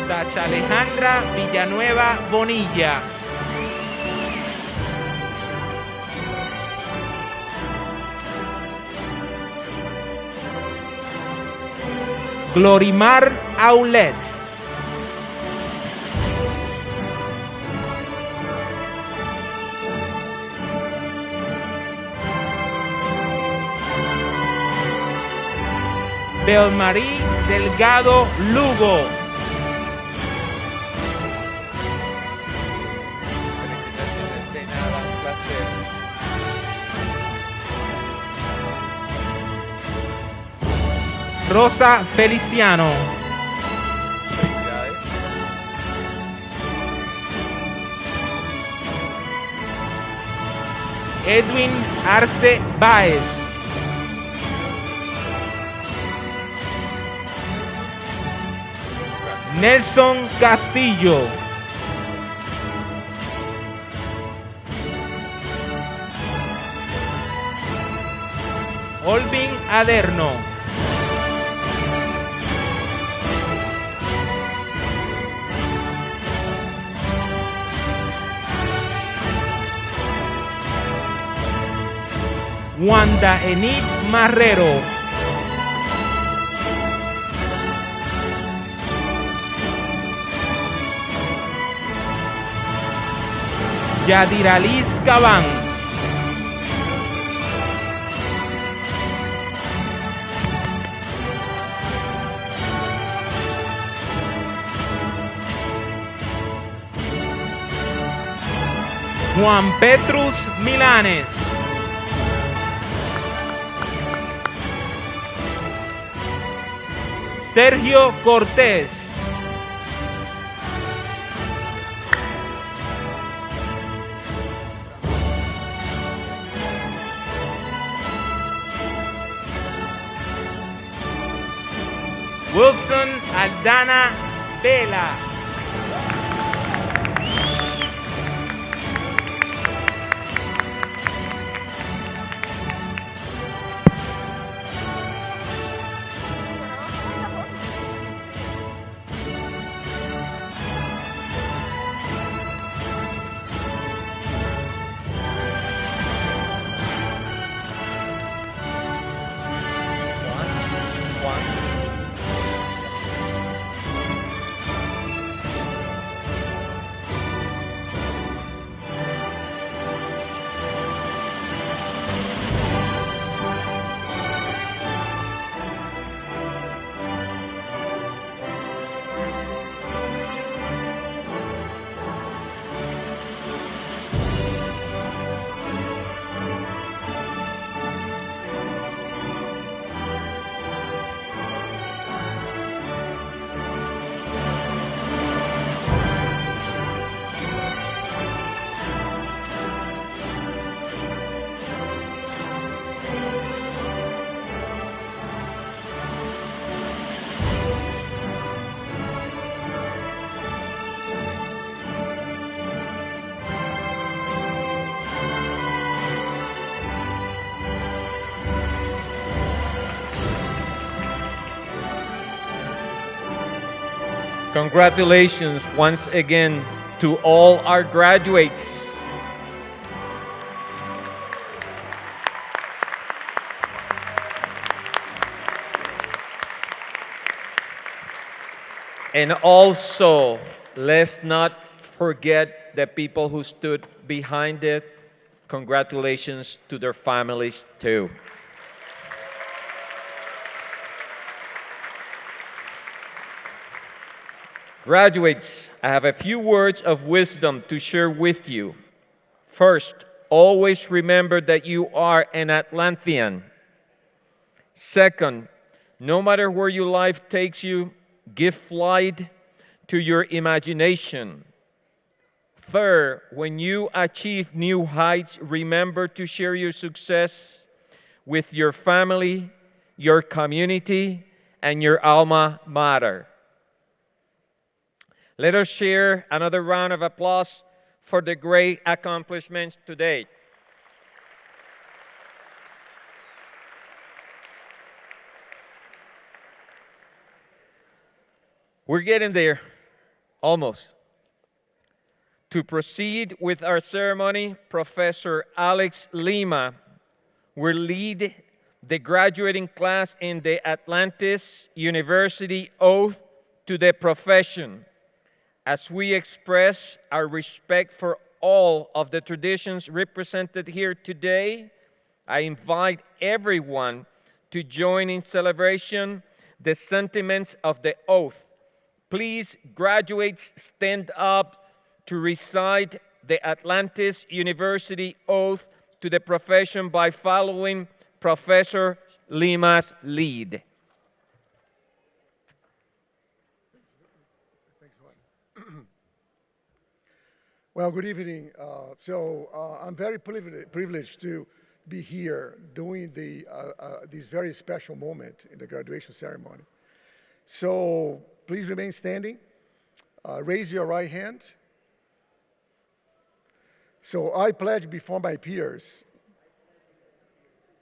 Tacha Alejandra Villanueva Bonilla. Glorimar Aulet. Belmarí Delgado Lugo. Felicitaciones, de nada, un placer. Rosa Feliciano. Felicidades. Edwin Arce Báez. Nelson Castillo. Olvin Aderno. Wanda Enid Marrero. Yadiralis Cabán. Juan Petrus Milanes. Sergio Cortés. Wilson Aldana Vela. Congratulations once again to all our graduates. And also, let's not forget the people who stood behind it. Congratulations to their families too. Graduates, I have a few words of wisdom to share with you. First, always remember that you are an Atlantean. Second, no matter where your life takes you, give flight to your imagination. Third, when you achieve new heights, remember to share your success with your family, your community, and your alma mater. Let us share another round of applause for the great accomplishments today. We're getting there, almost. To proceed with our ceremony, Professor Alex Lima will lead the graduating class in the Atlantis University Oath to the Profession. As we express our respect for all of the traditions represented here today, I invite everyone to join in celebration the sentiments of the oath. Please, graduates, stand up to recite the Atlantis University Oath to the Profession by following Professor Lima's lead. Well, good evening. I'm very privileged to be here doing this very special moment in the graduation ceremony. So please remain standing. Raise your right hand. So I pledge before my peers,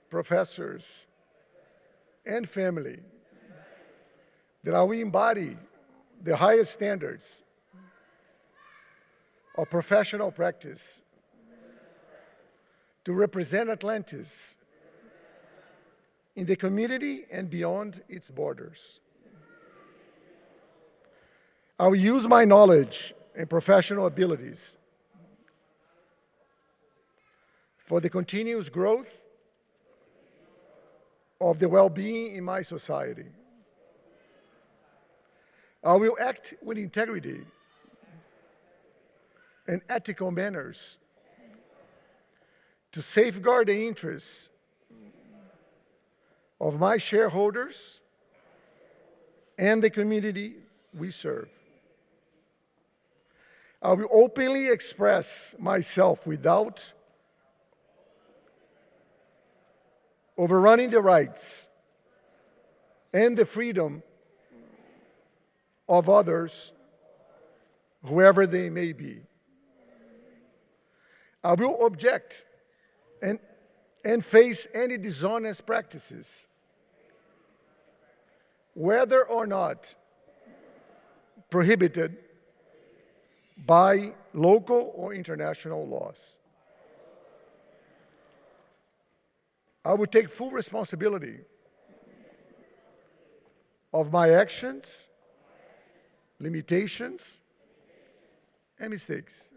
professors, and family that I will embody the highest standards of professional practice to represent Atlantis in the community and beyond its borders. I will use my knowledge and professional abilities for the continuous growth of the well-being in my society. I will act with integrity and ethical manners to safeguard the interests of my shareholders and the community we serve. I will openly express myself without overrunning the rights and the freedom of others, whoever they may be. I will object and face any dishonest practices, whether or not prohibited by local or international laws. I will take full responsibility of my actions, limitations, and mistakes.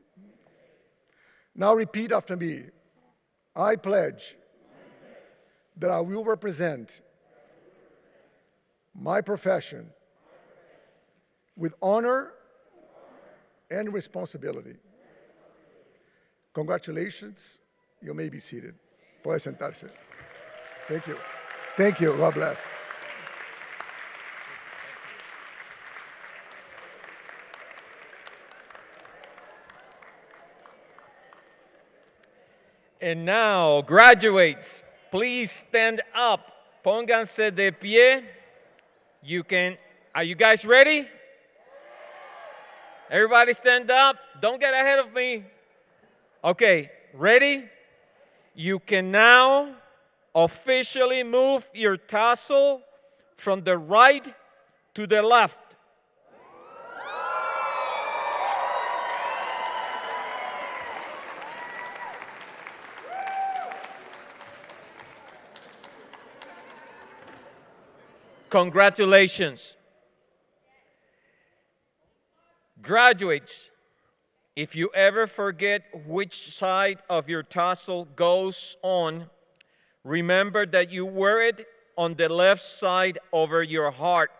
Now repeat after me. I pledge that I will represent my profession with honor and responsibility. Congratulations. You may be seated. Puede sentarse. Thank you. Thank you. God bless. And now, graduates, please stand up. Pónganse de pie. Are you guys ready? Everybody stand up. Don't get ahead of me. Okay, ready? You can now officially move your tassel from the right to the left. Congratulations. Graduates, if you ever forget which side of your tassel goes on, remember that you wear it on the left side over your heart.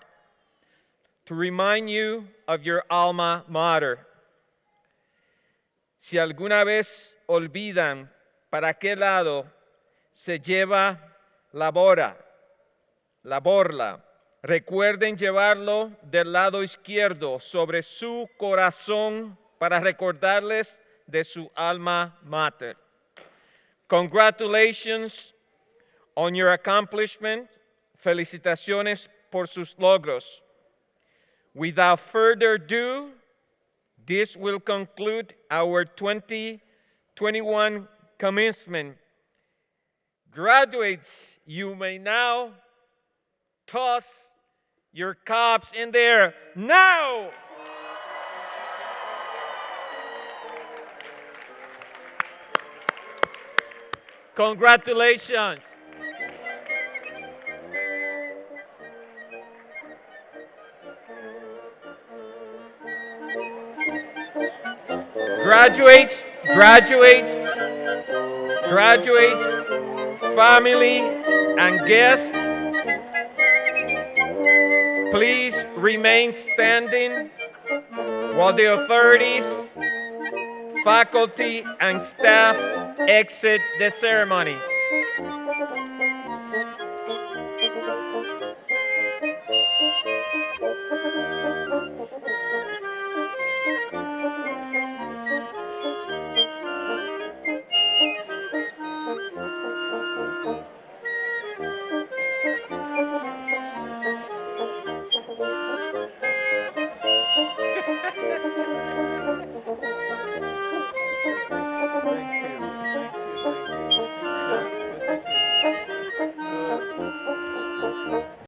to remind you of your alma mater. Si alguna vez olvidan para qué lado se lleva la borla, recuerden llevarlo del lado izquierdo sobre su corazón para recordarles de su alma mater. Congratulations on your accomplishment. Felicitaciones por sus logros. Without further ado, this will conclude our 2021 commencement. Graduates, you may now toss your cups in there now. Congratulations. Graduates, family, and guests, please remain standing while the authorities, faculty, and staff exit the ceremony.